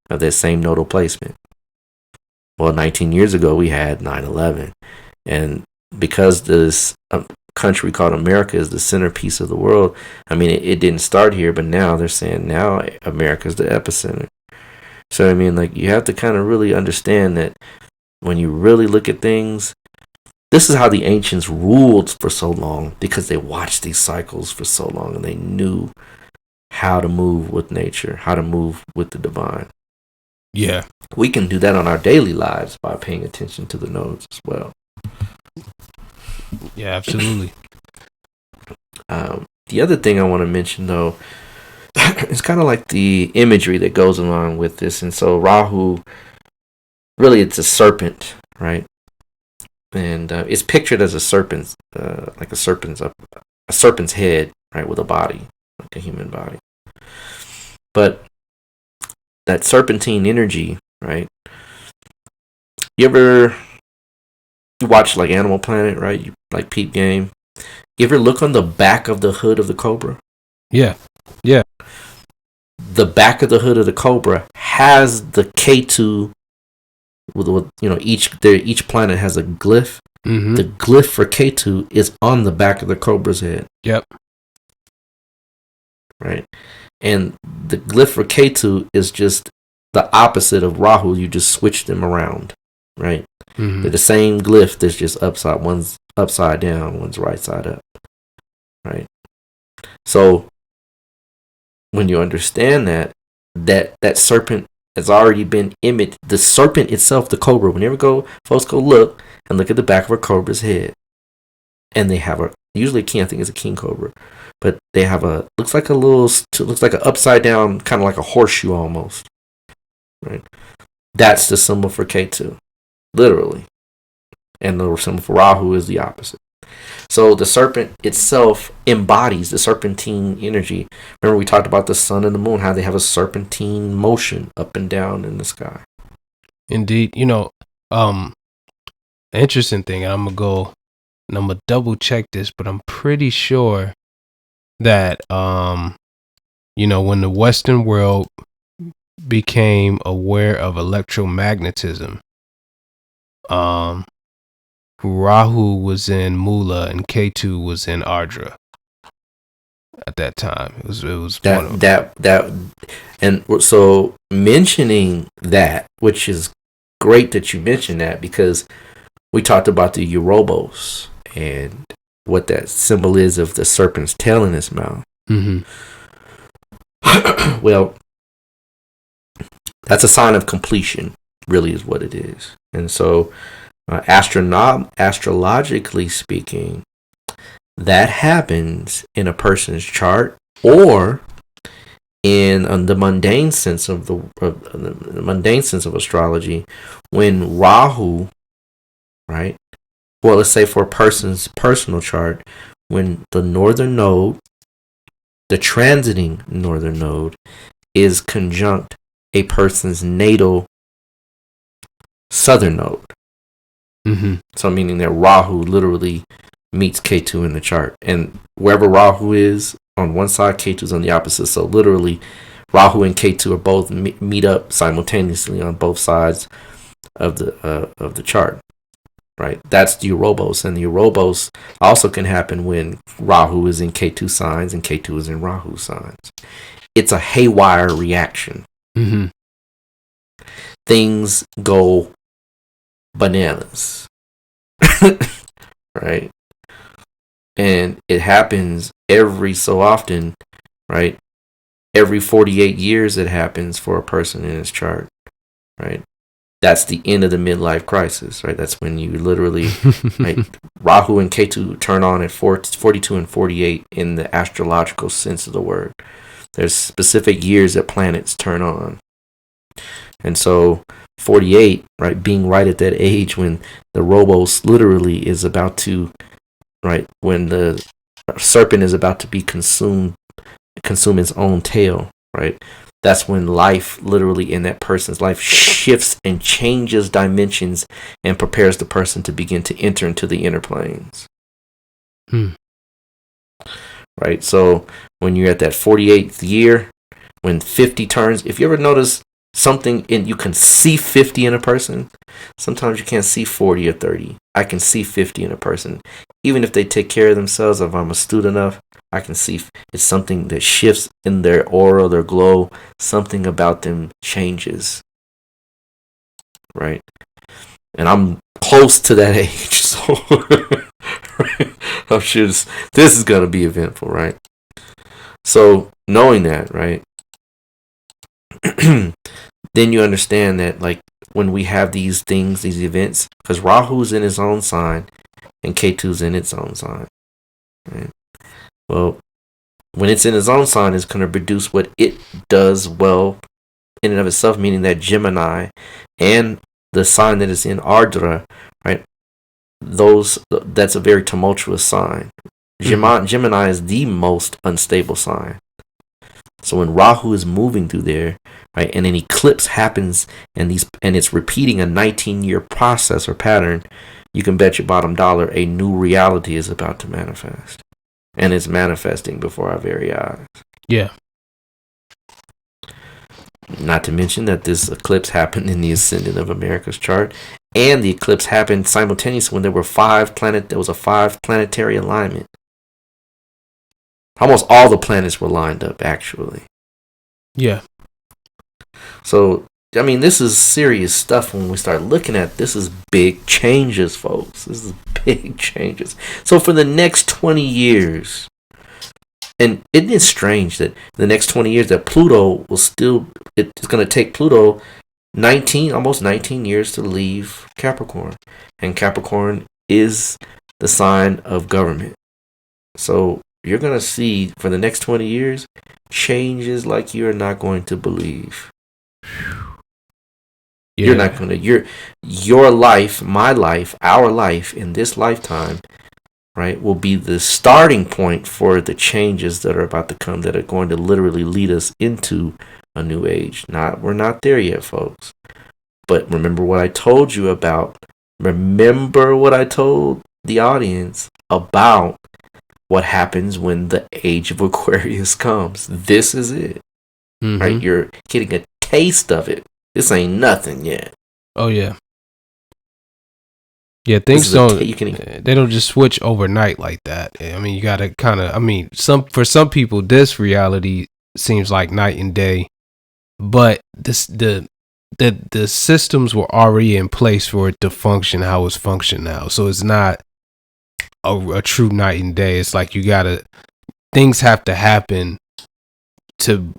of that same nodal placement. Well, 19 years ago, we had 9/11. And because this country called America is the centerpiece of the world, I mean, it didn't start here, but now they're saying now America is the epicenter. So, I mean, like, you have to kind of really understand that when you really look at things, this is how the ancients ruled for so long, because they watched these cycles for so long, and they knew how to move with nature, how to move with the divine. Yeah. We can do that on our daily lives by paying attention to the nodes as well. Yeah, absolutely. The other thing I want to mention, though, it's kind of like the imagery that goes along with this. And so Rahu, really, it's a serpent, right? And it's pictured as a serpent, like a serpent's head, right, with a body, like a human body. But that serpentine energy, right? You watch like Animal Planet, right? You like Peep Game. You ever look on the back of the hood of the cobra? Yeah. Yeah. The back of the hood of the cobra has the Ketu. With you know, each planet has a glyph. Mm-hmm. The glyph for Ketu is on the back of the cobra's head. Yep. Right. And the glyph for Ketu is just the opposite of Rahu. You just switch them around, right? Mm-hmm. They're the same glyph. There's just upside. One's upside down. One's right side up. Right. So when you understand that serpent has already been imaged. The serpent itself, the cobra. Whenever folks go look and look at the back of a cobra's head, and they have usually a king. I think it's a king cobra, but they have looks like an upside down, kind of like a horseshoe almost. Right. That's the symbol for Ketu, literally, and the symbol for Rahu is the opposite. So the serpent itself embodies the serpentine energy. Remember we talked about the sun and the moon, how they have a serpentine motion up and down in the sky. Indeed. Interesting thing, and I'm going to double check this, but I'm pretty sure that, when the Western world became aware of electromagnetism, Rahu was in Mula and Ketu was in Ardra at that time. It was and so mentioning that, which is great that you mentioned that, because we talked about the Eurobos and what that symbol is of the serpent's tail in his mouth. Mm-hmm. Well, that's a sign of completion, really, is what it is. And so, astrologically speaking, that happens in a person's chart, or in the mundane sense of the mundane sense of astrology, when Rahu, right? Well, let's say for a person's personal chart, when the northern node, the transiting northern node, is conjunct a person's natal southern node. Mm-hmm. So meaning that Rahu literally meets Ketu in the chart. And wherever Rahu is on one side, Ketu's on the opposite. So literally, Rahu and Ketu are both meet up simultaneously on both sides of the chart. Right? That's the Eurobos. And the Eurobos also can happen when Rahu is in Ketu signs and Ketu is in Rahu signs. It's a haywire reaction. Mm-hmm. Things go bananas. Right? And it happens every so often, right? Every 48 years it happens for a person in his chart, right? That's the end of the midlife crisis, right? That's when you literally, right, Rahu and Ketu turn on at 42 and 48 in the astrological sense of the word. There's specific years that planets turn on. And so 48, right, being right at that age when the Robos literally is about to, right, when the serpent is about to be consume its own tail, right? That's when life literally in that person's life shifts and changes dimensions and prepares the person to begin to enter into the inner planes. Right? So when you're at that 48th year, when 50 turns, if you ever notice something you can see 50 in a person, sometimes you can't see 40 or 30. I can see 50 in a person. Even if they take care of themselves, if I'm astute enough, I can see it's something that shifts in their aura, their glow. Something about them changes. Right? And I'm close to that age, so right? I'm sure this is going to be eventful, right? So knowing that, right? Then you understand that, like, when we have these things, these events, because Rahu's in his own sign and Ketu's in its own sign. Right? Well, when it's in its own sign, it's going to produce what it does well in and of itself, meaning that Gemini and the sign that is in Ardra, right? That's a very tumultuous sign. Gemini is the most unstable sign. So when Rahu is moving through there, right, and an eclipse happens, and it's repeating a 19-year process or pattern, you can bet your bottom dollar a new reality is about to manifest, and it's manifesting before our very eyes. Yeah. Not to mention that this eclipse happened in the ascendant of America's chart, and the eclipse happened simultaneously when there was a 5 planetary alignment. Almost all the planets were lined up, actually. Yeah. So, I mean, this is serious stuff when we start looking at this. Is big changes, folks. This is big changes. So for the next 20 years, and isn't it strange that the next 20 years that Pluto will still, it's going to take Pluto almost 19 years to leave Capricorn. And Capricorn is the sign of government. So you're going to see for the next 20 years changes like you're not going to believe. Yeah. You're not going to, your life, my life, our life in this lifetime right, will be the starting point for the changes that are about to come, that are going to literally lead us into a new age. We're not there yet, folks. But remember what I told you about. Remember what I told the audience about what happens when the age of Aquarius comes. This is it. Mm-hmm. Right? You're getting a taste of it. This ain't nothing yet. Oh yeah. Yeah, things they don't just switch overnight like that. I mean, you gotta kind of. I mean, for some people, this reality seems like night and day, but the systems were already in place for it to function how it's functioning now. So it's not a true night and day. It's like things have to happen to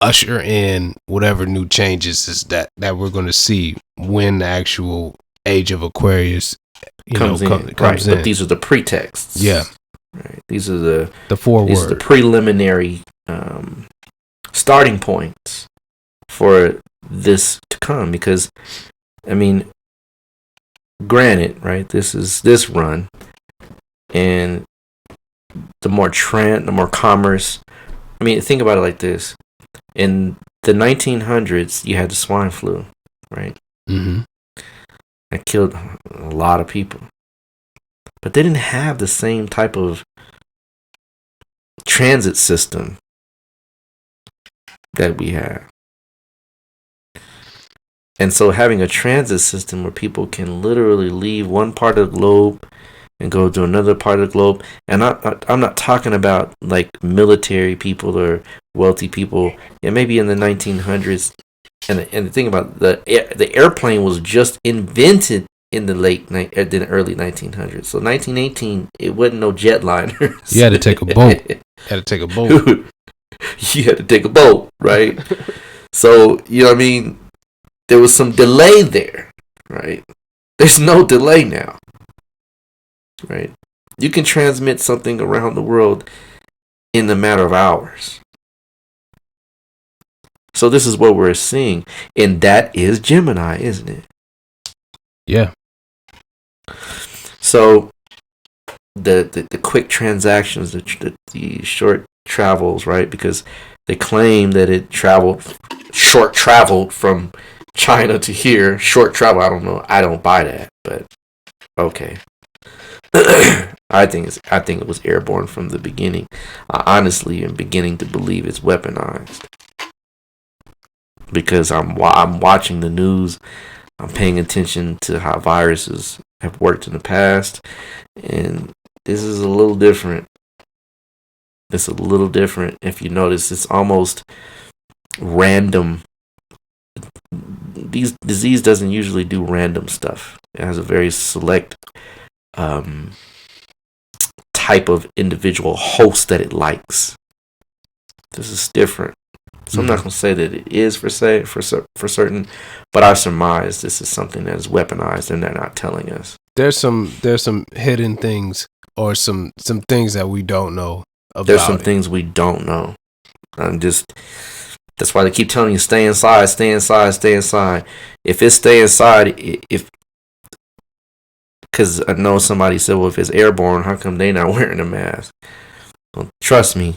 usher in whatever new changes is that we're going to see when the actual age of Aquarius comes in. But these are the pretexts. Yeah. Right. These are the forward. These are the preliminary starting points for this to come. Because, I mean, granted, right, this is this run, and the more commerce. I mean, think about it like this. In the 1900s, you had the swine flu, right? Mm-hmm. That killed a lot of people. But they didn't have the same type of transit system that we have. And so having a transit system where people can literally leave one part of the globe and go to another part of the globe. And I'm not talking about like military people or wealthy people. Yeah, maybe in the 1900s. And the thing about the airplane was just invented in the early 1900s. So 1918, it wasn't no jetliners. You had to take a boat. You had to take a boat, right? So, you know what I mean? There was some delay there, right? There's no delay now, right? You can transmit something around the world in a matter of hours. So this is what we're seeing, and that is Gemini, isn't it? Yeah. So the quick transactions, the short travels, right? Because they claim that it short traveled from China to here. Short travel, I don't know. I don't buy that, but okay. I think it was airborne from the beginning. I honestly am beginning to believe it's weaponized. Because I'm watching the news, I'm paying attention to how viruses have worked in the past, and this is a little different. It's a little different. If you notice, it's almost random. These disease doesn't usually do random stuff. It has a very select type of individual host that it likes. This is different. So I'm not going to say that it is for certain, but I surmise this is something that is weaponized and they're not telling us. There's some hidden things or some things that we don't know about. There's some things we don't know. That's why they keep telling you stay inside, stay inside, stay inside. If it's stay inside, because I know somebody said, well, if it's airborne, how come they not wearing a mask? Well, trust me.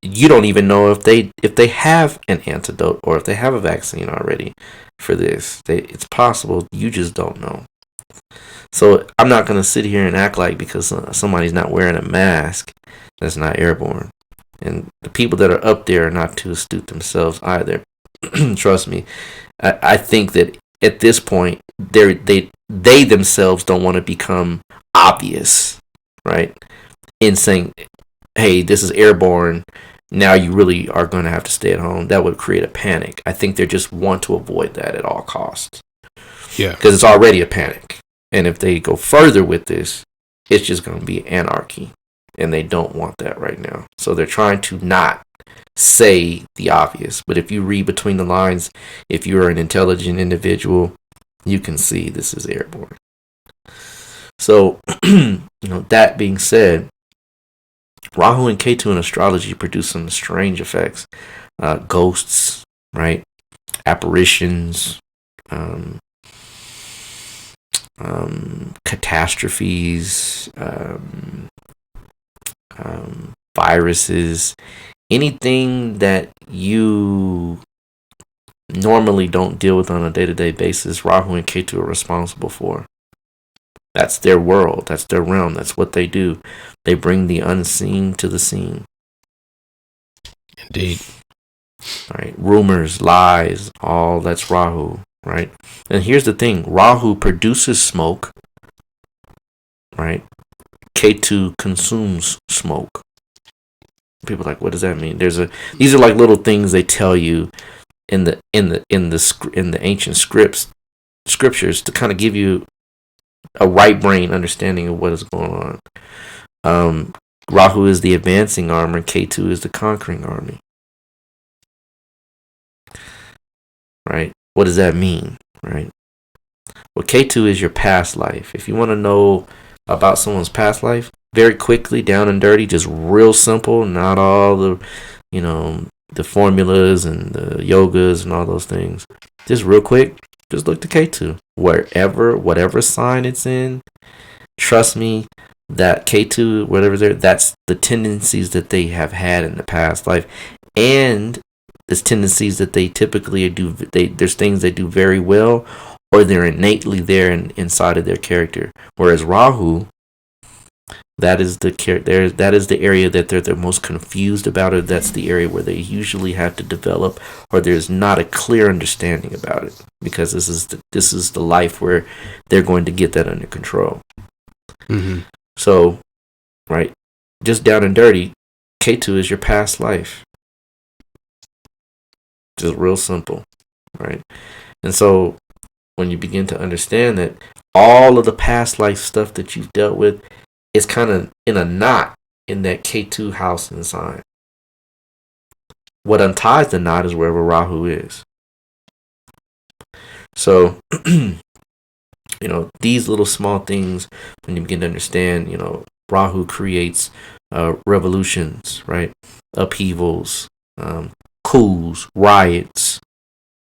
You don't even know if they have an antidote or if they have a vaccine already for this. It's possible. You just don't know. So I'm not going to sit here and act like because somebody's not wearing a mask, that's not airborne. And the people that are up there are not too astute themselves either. Trust me. I think that at this point, they themselves don't want to become obvious, right? In saying, hey, this is airborne. Now you really are going to have to stay at home. That would create a panic. I think they just want to avoid that at all costs. Yeah. Because it's already a panic. And if they go further with this, it's just going to be anarchy. And they don't want that right now. So they're trying to not say the obvious. But if you read between the lines, if you're an intelligent individual, you can see this is airborne. So, that being said, Rahu and Ketu in astrology produce some strange effects. Ghosts, right? Apparitions, catastrophes, viruses, anything that you normally don't deal with on a day-to-day basis, Rahu and Ketu are responsible for. That's their world. That's their realm. That's what they do. They bring the unseen to the scene. Indeed. Right? Rumors, lies, all that's Rahu. Right? And here's the thing. Rahu produces smoke. Right? Ketu consumes smoke. People are like, what does that mean? These are like little things they tell you in the ancient scriptures to kind of give you a right brain understanding of what is going on. Rahu is the advancing armor, Ketu is the conquering army. Right? What does that mean? Right? Well, Ketu is your past life. If you want to know about someone's past life, very quickly, down and dirty, just real simple, not all the, the formulas and the yogas and all those things. Just real quick, just look to Ketu. Whatever sign it's in, trust me, that Ketu, that's the tendencies that they have had in the past life. And there's tendencies that they typically do. There's things they do very well, or they're innately there inside of their character. Whereas Rahu, that is the area that they're the most confused about, or that's the area where they usually have to develop, or there's not a clear understanding about it, because this is the life where they're going to get that under control. Mm-hmm. So, right, just down and dirty, Ketu is your past life. Just real simple, right? And so when you begin to understand that all of the past life stuff that you've dealt with is kind of in a knot in that Ketu house and sign. What unties the knot is wherever Rahu is. So, these little small things, when you begin to understand, Rahu creates revolutions, right? Upheavals, coups, riots.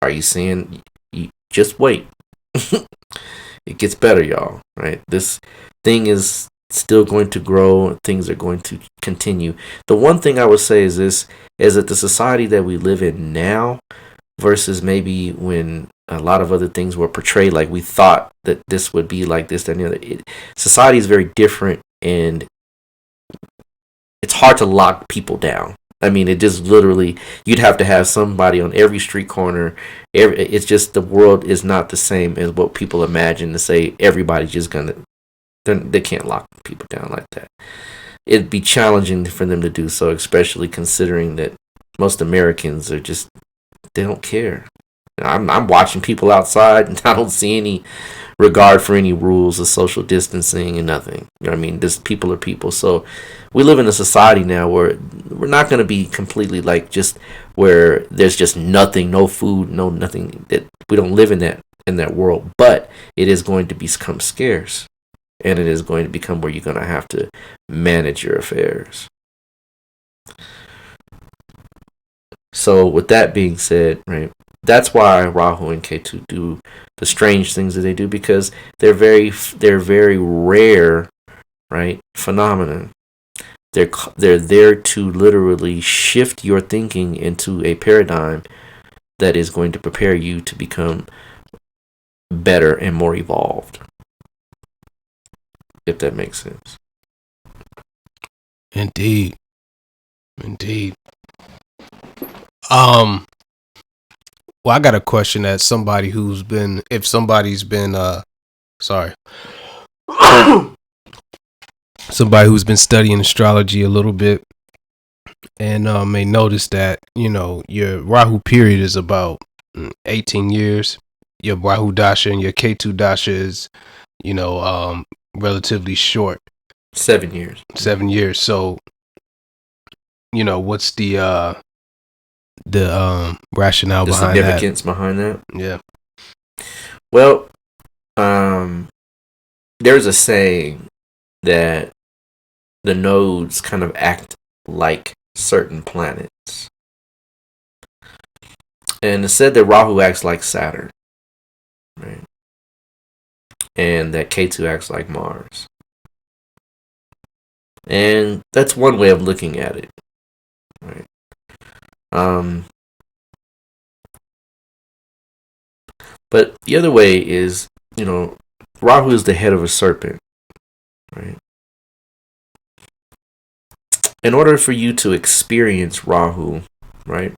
Are you seeing? Just wait. It gets better, y'all, right? This thing is still going to grow. Things are going to continue. The one thing I would say is that the society that we live in now versus maybe when a lot of other things were portrayed, like we thought that this would be like this, that, and the other. Society is very different, and it's hard to lock people down. I mean, it just literally, you'd have to have somebody on every street corner. It's just, the world is not the same as what people imagine, to say everybody's just gonna, they can't lock people down like that. It'd be challenging for them to do so, especially considering that most Americans are just, they don't care. I'm watching people outside, and I don't see any regard for any rules of social distancing and nothing. You know what I mean? Just people are people. So we live in a society now where we're not going to be completely like just where there's just nothing, no food, no nothing. That we don't live in that world, but it is going to become scarce, and it is going to become where you're going to have to manage your affairs. So with that being said, right, that's why Rahu and Ketu do the strange things that they do, because they're very rare, right, phenomenon. They're there to literally shift your thinking into a paradigm that is going to prepare you to become better and more evolved. If that makes sense. Indeed. Well, I got a question that somebody who's been studying astrology a little bit, and may notice that, your Rahu period is about 18 years. Your Rahu dasha and your Ketu dasha is, relatively short. 7 years. 7 years. So, what's the rationale the behind significance behind that? Yeah. Well, there's a saying that the nodes kind of act like certain planets. And it's said that Rahu acts like Saturn. Right? and that Ketu acts like Mars. And that's one way of looking at it, right? But the other way is, Rahu is the head of a serpent, right? In order for you to experience Rahu, right?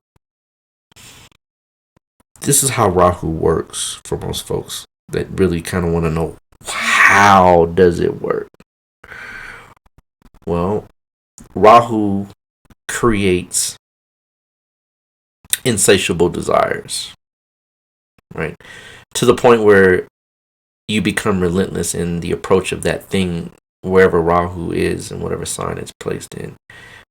This is how Rahu works for most folks that really kind of want to know, how does it work? Well, Rahu creates insatiable desires, right? To the point where you become relentless in the approach of that thing, wherever Rahu is and whatever sign it's placed in.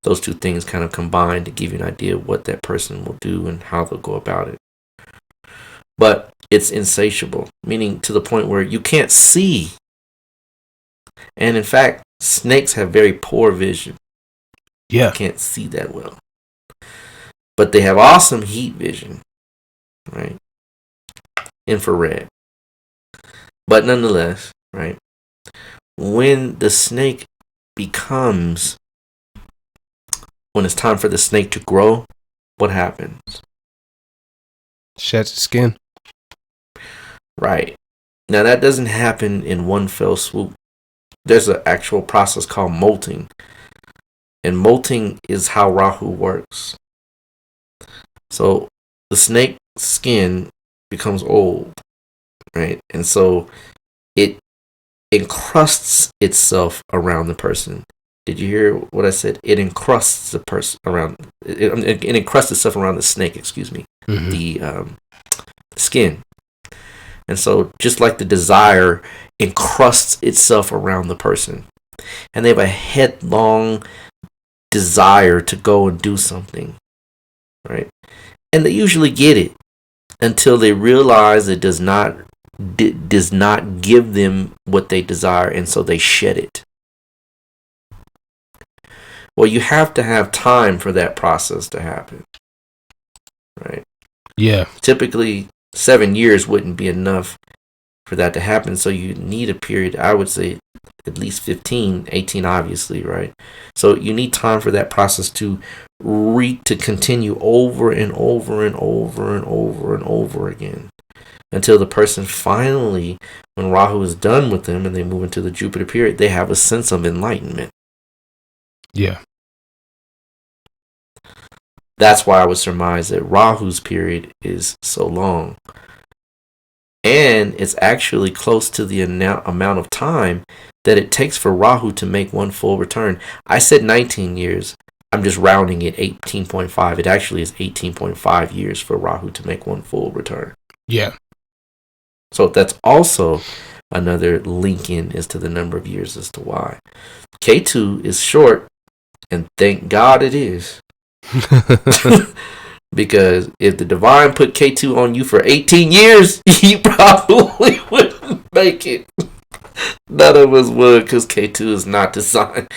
Those two things kind of combine to give you an idea of what that person will do and how they'll go about it. But it's insatiable, meaning to the point where you can't see. And in fact, snakes have very poor vision. Yeah. You can't see that well. But they have awesome heat vision, right? Infrared. But nonetheless, right? When the snake becomes, when it's time for the snake to grow, what happens? Sheds its skin. Right. Now that doesn't happen in one fell swoop. There's an actual process called molting. And molting is how Rahu works. So the snake skin becomes old, right? And so it encrusts itself around the person. Did you hear what I said? It encrusts the person around. It encrusts itself around the snake. Excuse me. Mm-hmm. The skin. And so just like the desire encrusts itself around the person, and they have a headlong desire to go and do something, right? And they usually get it until they realize it does not give them what they desire, and so they shed it. Well, you have to have time for that process to happen, right? Yeah. Typically, 7 years wouldn't be enough for that to happen. So you need a period, I would say at least 15, 18, obviously, right? So you need time for that process to continue over and over and over and over and over again, until the person finally, when Rahu is done with them and they move into the Jupiter period, they have a sense of enlightenment. Yeah. That's why I would surmise that Rahu's period is so long. And it's actually close to the amount of time that it takes for Rahu to make one full return. I said 19 years. I'm just rounding it 18.5. It actually is 18.5 years for Rahu to make one full return. Yeah. So that's also another link in as to the number of years as to why. Ketu is short, and thank God it is. Because if the divine put Ketu on you for 18 years, you probably wouldn't make it. None of us would, because Ketu is not designed.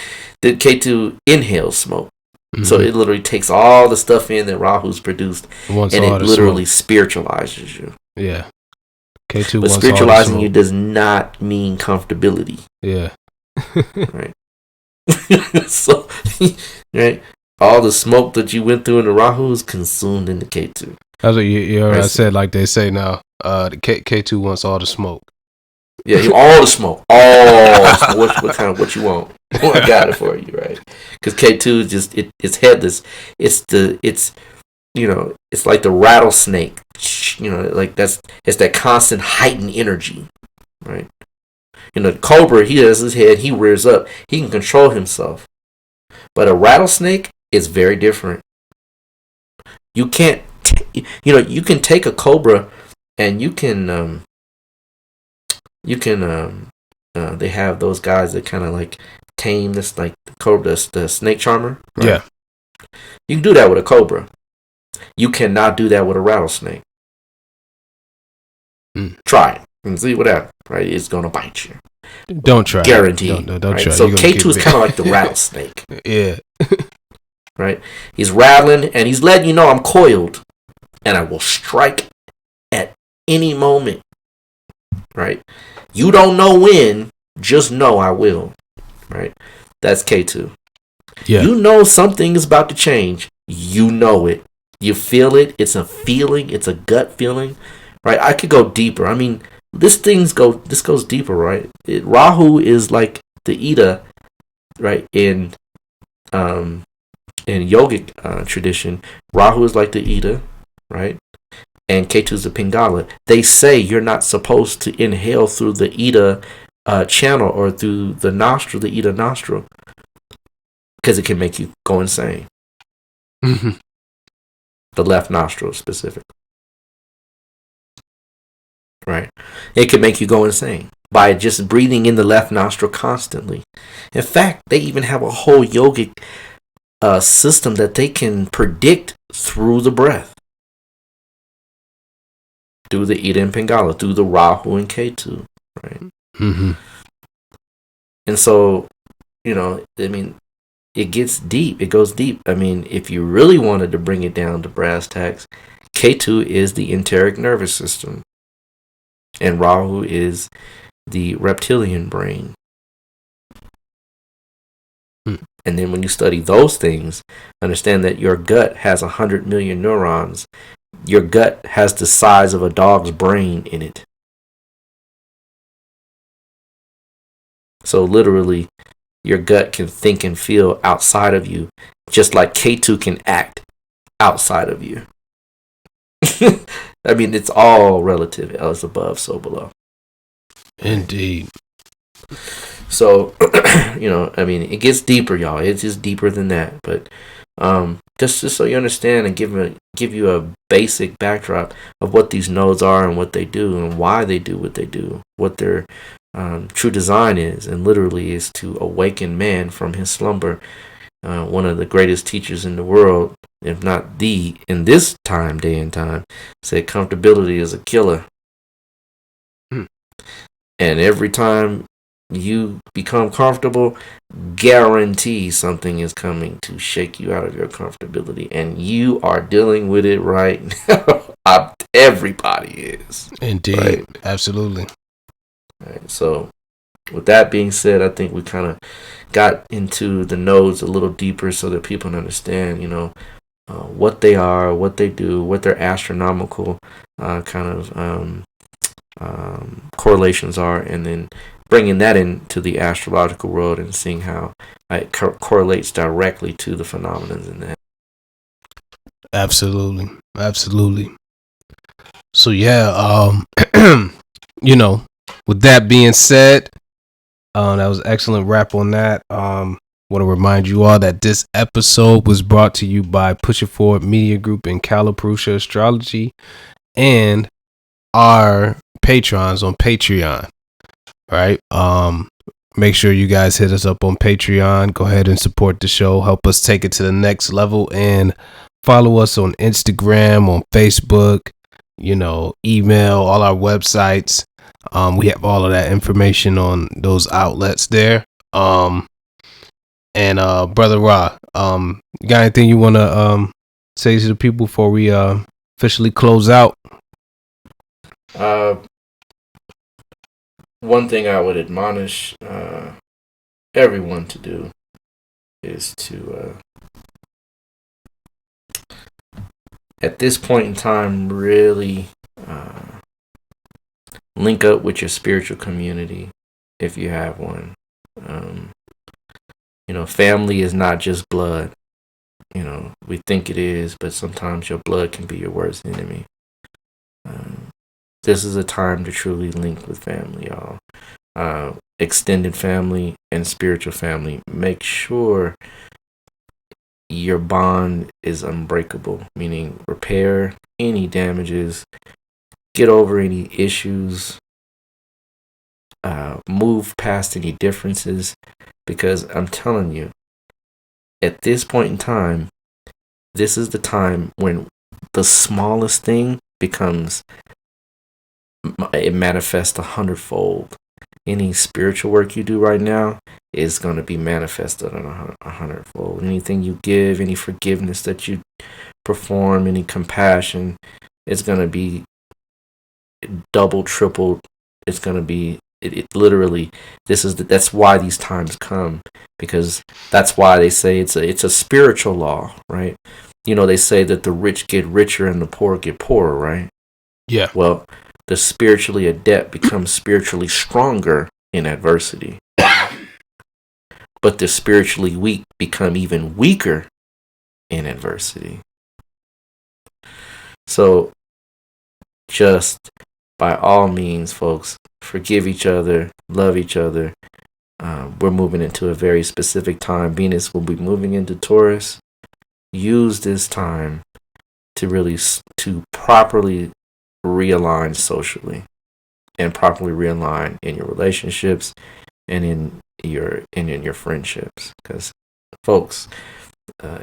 The Ketu inhales smoke. Mm-hmm. So it literally takes all the stuff in that Rahu's produced, and it literally spiritualizes you. Yeah. Ketu but spiritualizing you does not mean comfortability. Yeah. Right. So, right. All the smoke that you went through in the Rahu is consumed in the Ketu. That's what you heard. I said, like they say now, the Ketu wants all the smoke. Yeah, all the smoke. All what you want? Well, I got it for you, right? Because Ketu is just it's headless. It's like the rattlesnake. Like it's that constant heightened energy, right? The cobra, he has his head, he rears up, he can control himself. But a rattlesnake is very different. You can't, you can take a cobra, and you can, they have those guys that kind of like tame this, like the cobra, the snake charmer. Right? Yeah. You can do that with a cobra. You cannot do that with a rattlesnake. Try it and see what happens. Right? It's gonna bite you. Don't try. Guaranteed. Don't right? try. So Ketu is kind of like the rattlesnake. Yeah. Right? He's rattling and he's letting you know I'm coiled, and I will strike at any moment. right? You don't know when, just know I will, right? That's Ketu. Yeah. You know something is about to change. You know it. You feel it. It's a feeling. It's a gut feeling, right? I could go deeper. I mean, this goes deeper, right? Rahu is like the Ida, right? In yogic tradition, Rahu is like the Ida, right? And Ketu is the Pingala. They say you're not supposed to inhale through the Ida channel or through the nostril, the Ida nostril, because it can make you go insane. Mm-hmm. The left nostril specifically, right? It can make you go insane by just breathing in the left nostril constantly. In fact, they even have a whole yogic system that they can predict through the breath, through the Ida and Pingala, through the Rahu and Ketu, right? Mm-hmm. And so, I mean, it gets deep. It goes deep. I mean, if you really wanted to bring it down to brass tacks, Ketu is the enteric nervous system, and Rahu is the reptilian brain. And then when you study those things, understand that your gut has 100 million neurons. Your gut has the size of a dog's brain in it. So literally, your gut can think and feel outside of you, just like Ketu can act outside of you. I mean, it's all relative. As above, so below. Indeed. So, I mean, it gets deeper, y'all. It's just deeper than that. But just so you understand and give you a basic backdrop of what these nodes are and what they do and why they do what they do, what their true design is, and literally is to awaken man from his slumber. One of the greatest teachers in the world, if not the, in this day and time, said comfortability is a killer. And every time you become comfortable, guarantee something is coming to shake you out of your comfortability, and you are dealing with it right now. Everybody is. Indeed. Right? Absolutely. Right. So with that being said, I think we kind of got into the nodes a little deeper so that people can understand, what they are, what they do, what their astronomical correlations are, and then bringing that into the astrological world and seeing how it correlates directly to the phenomena in that. Absolutely. So yeah, with that being said, that was excellent wrap on that. Want to remind you all that this episode was brought to you by Push It Forward Media Group and Caliprusia Astrology and our patrons on Patreon. Right? Make sure you guys hit us up on Patreon. Go ahead and support the show. Help us take it to the next level, and follow us on Instagram, on Facebook, email, all our websites. We have all of that information on those outlets there. And Brother Ra, you got anything you want to say to the people before we officially close out? One thing I would admonish everyone to do is to, at this point in time, really link up with your spiritual community if you have one. Family is not just blood. We think it is, but sometimes your blood can be your worst enemy. This is a time to truly link with family, y'all. Extended family and spiritual family. Make sure your bond is unbreakable, meaning repair any damages, get over any issues, move past any differences, because I'm telling you, at this point in time, this is the time when the smallest thing it manifests 100-fold. Any spiritual work you do right now is going to be manifested on 100-fold. Anything you give, any forgiveness that you perform, any compassion, it's going to be double, tripled it's going to be, it literally, that's why these times come, because that's why they say it's a spiritual law, right? You know, they say that the rich get richer and the poor get poorer, right? Yeah. Well, the spiritually adept becomes spiritually stronger in adversity. But the spiritually weak become even weaker in adversity. So just by all means, folks, forgive each other, love each other. We're moving into a very specific time. Venus will be moving into Taurus. Use this time to properly realign socially and properly realign in your relationships and in your friendships. Because, folks,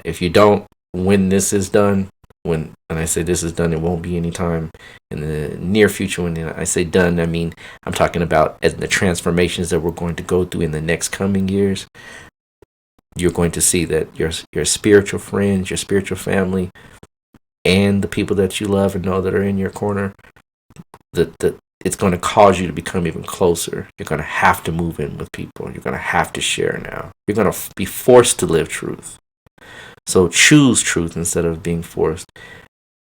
if you don't, when this is done, and I say this is done, it won't be any time in the near future. When I say done, I mean I'm talking about as the transformations that we're going to go through in the next coming years. You're going to see that your spiritual friends, your spiritual family, and the people that you love and know that are in your corner, that it's going to cause you to become even closer. You're going to have to move in with people. You're going to have to share now. You're going to be forced to live truth. So choose truth instead of being forced.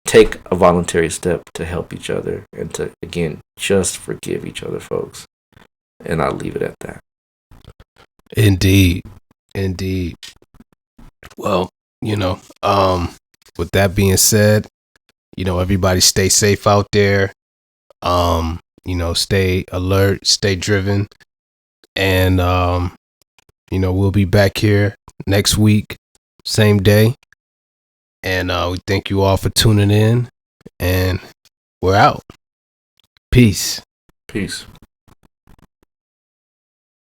Take a voluntary step to help each other and to, again, just forgive each other, folks. And I'll leave it at that. Indeed. Well, with that being said, everybody stay safe out there. Stay alert, stay driven. And, we'll be back here next week, same day. And we thank you all for tuning in. And we're out. Peace. Peace.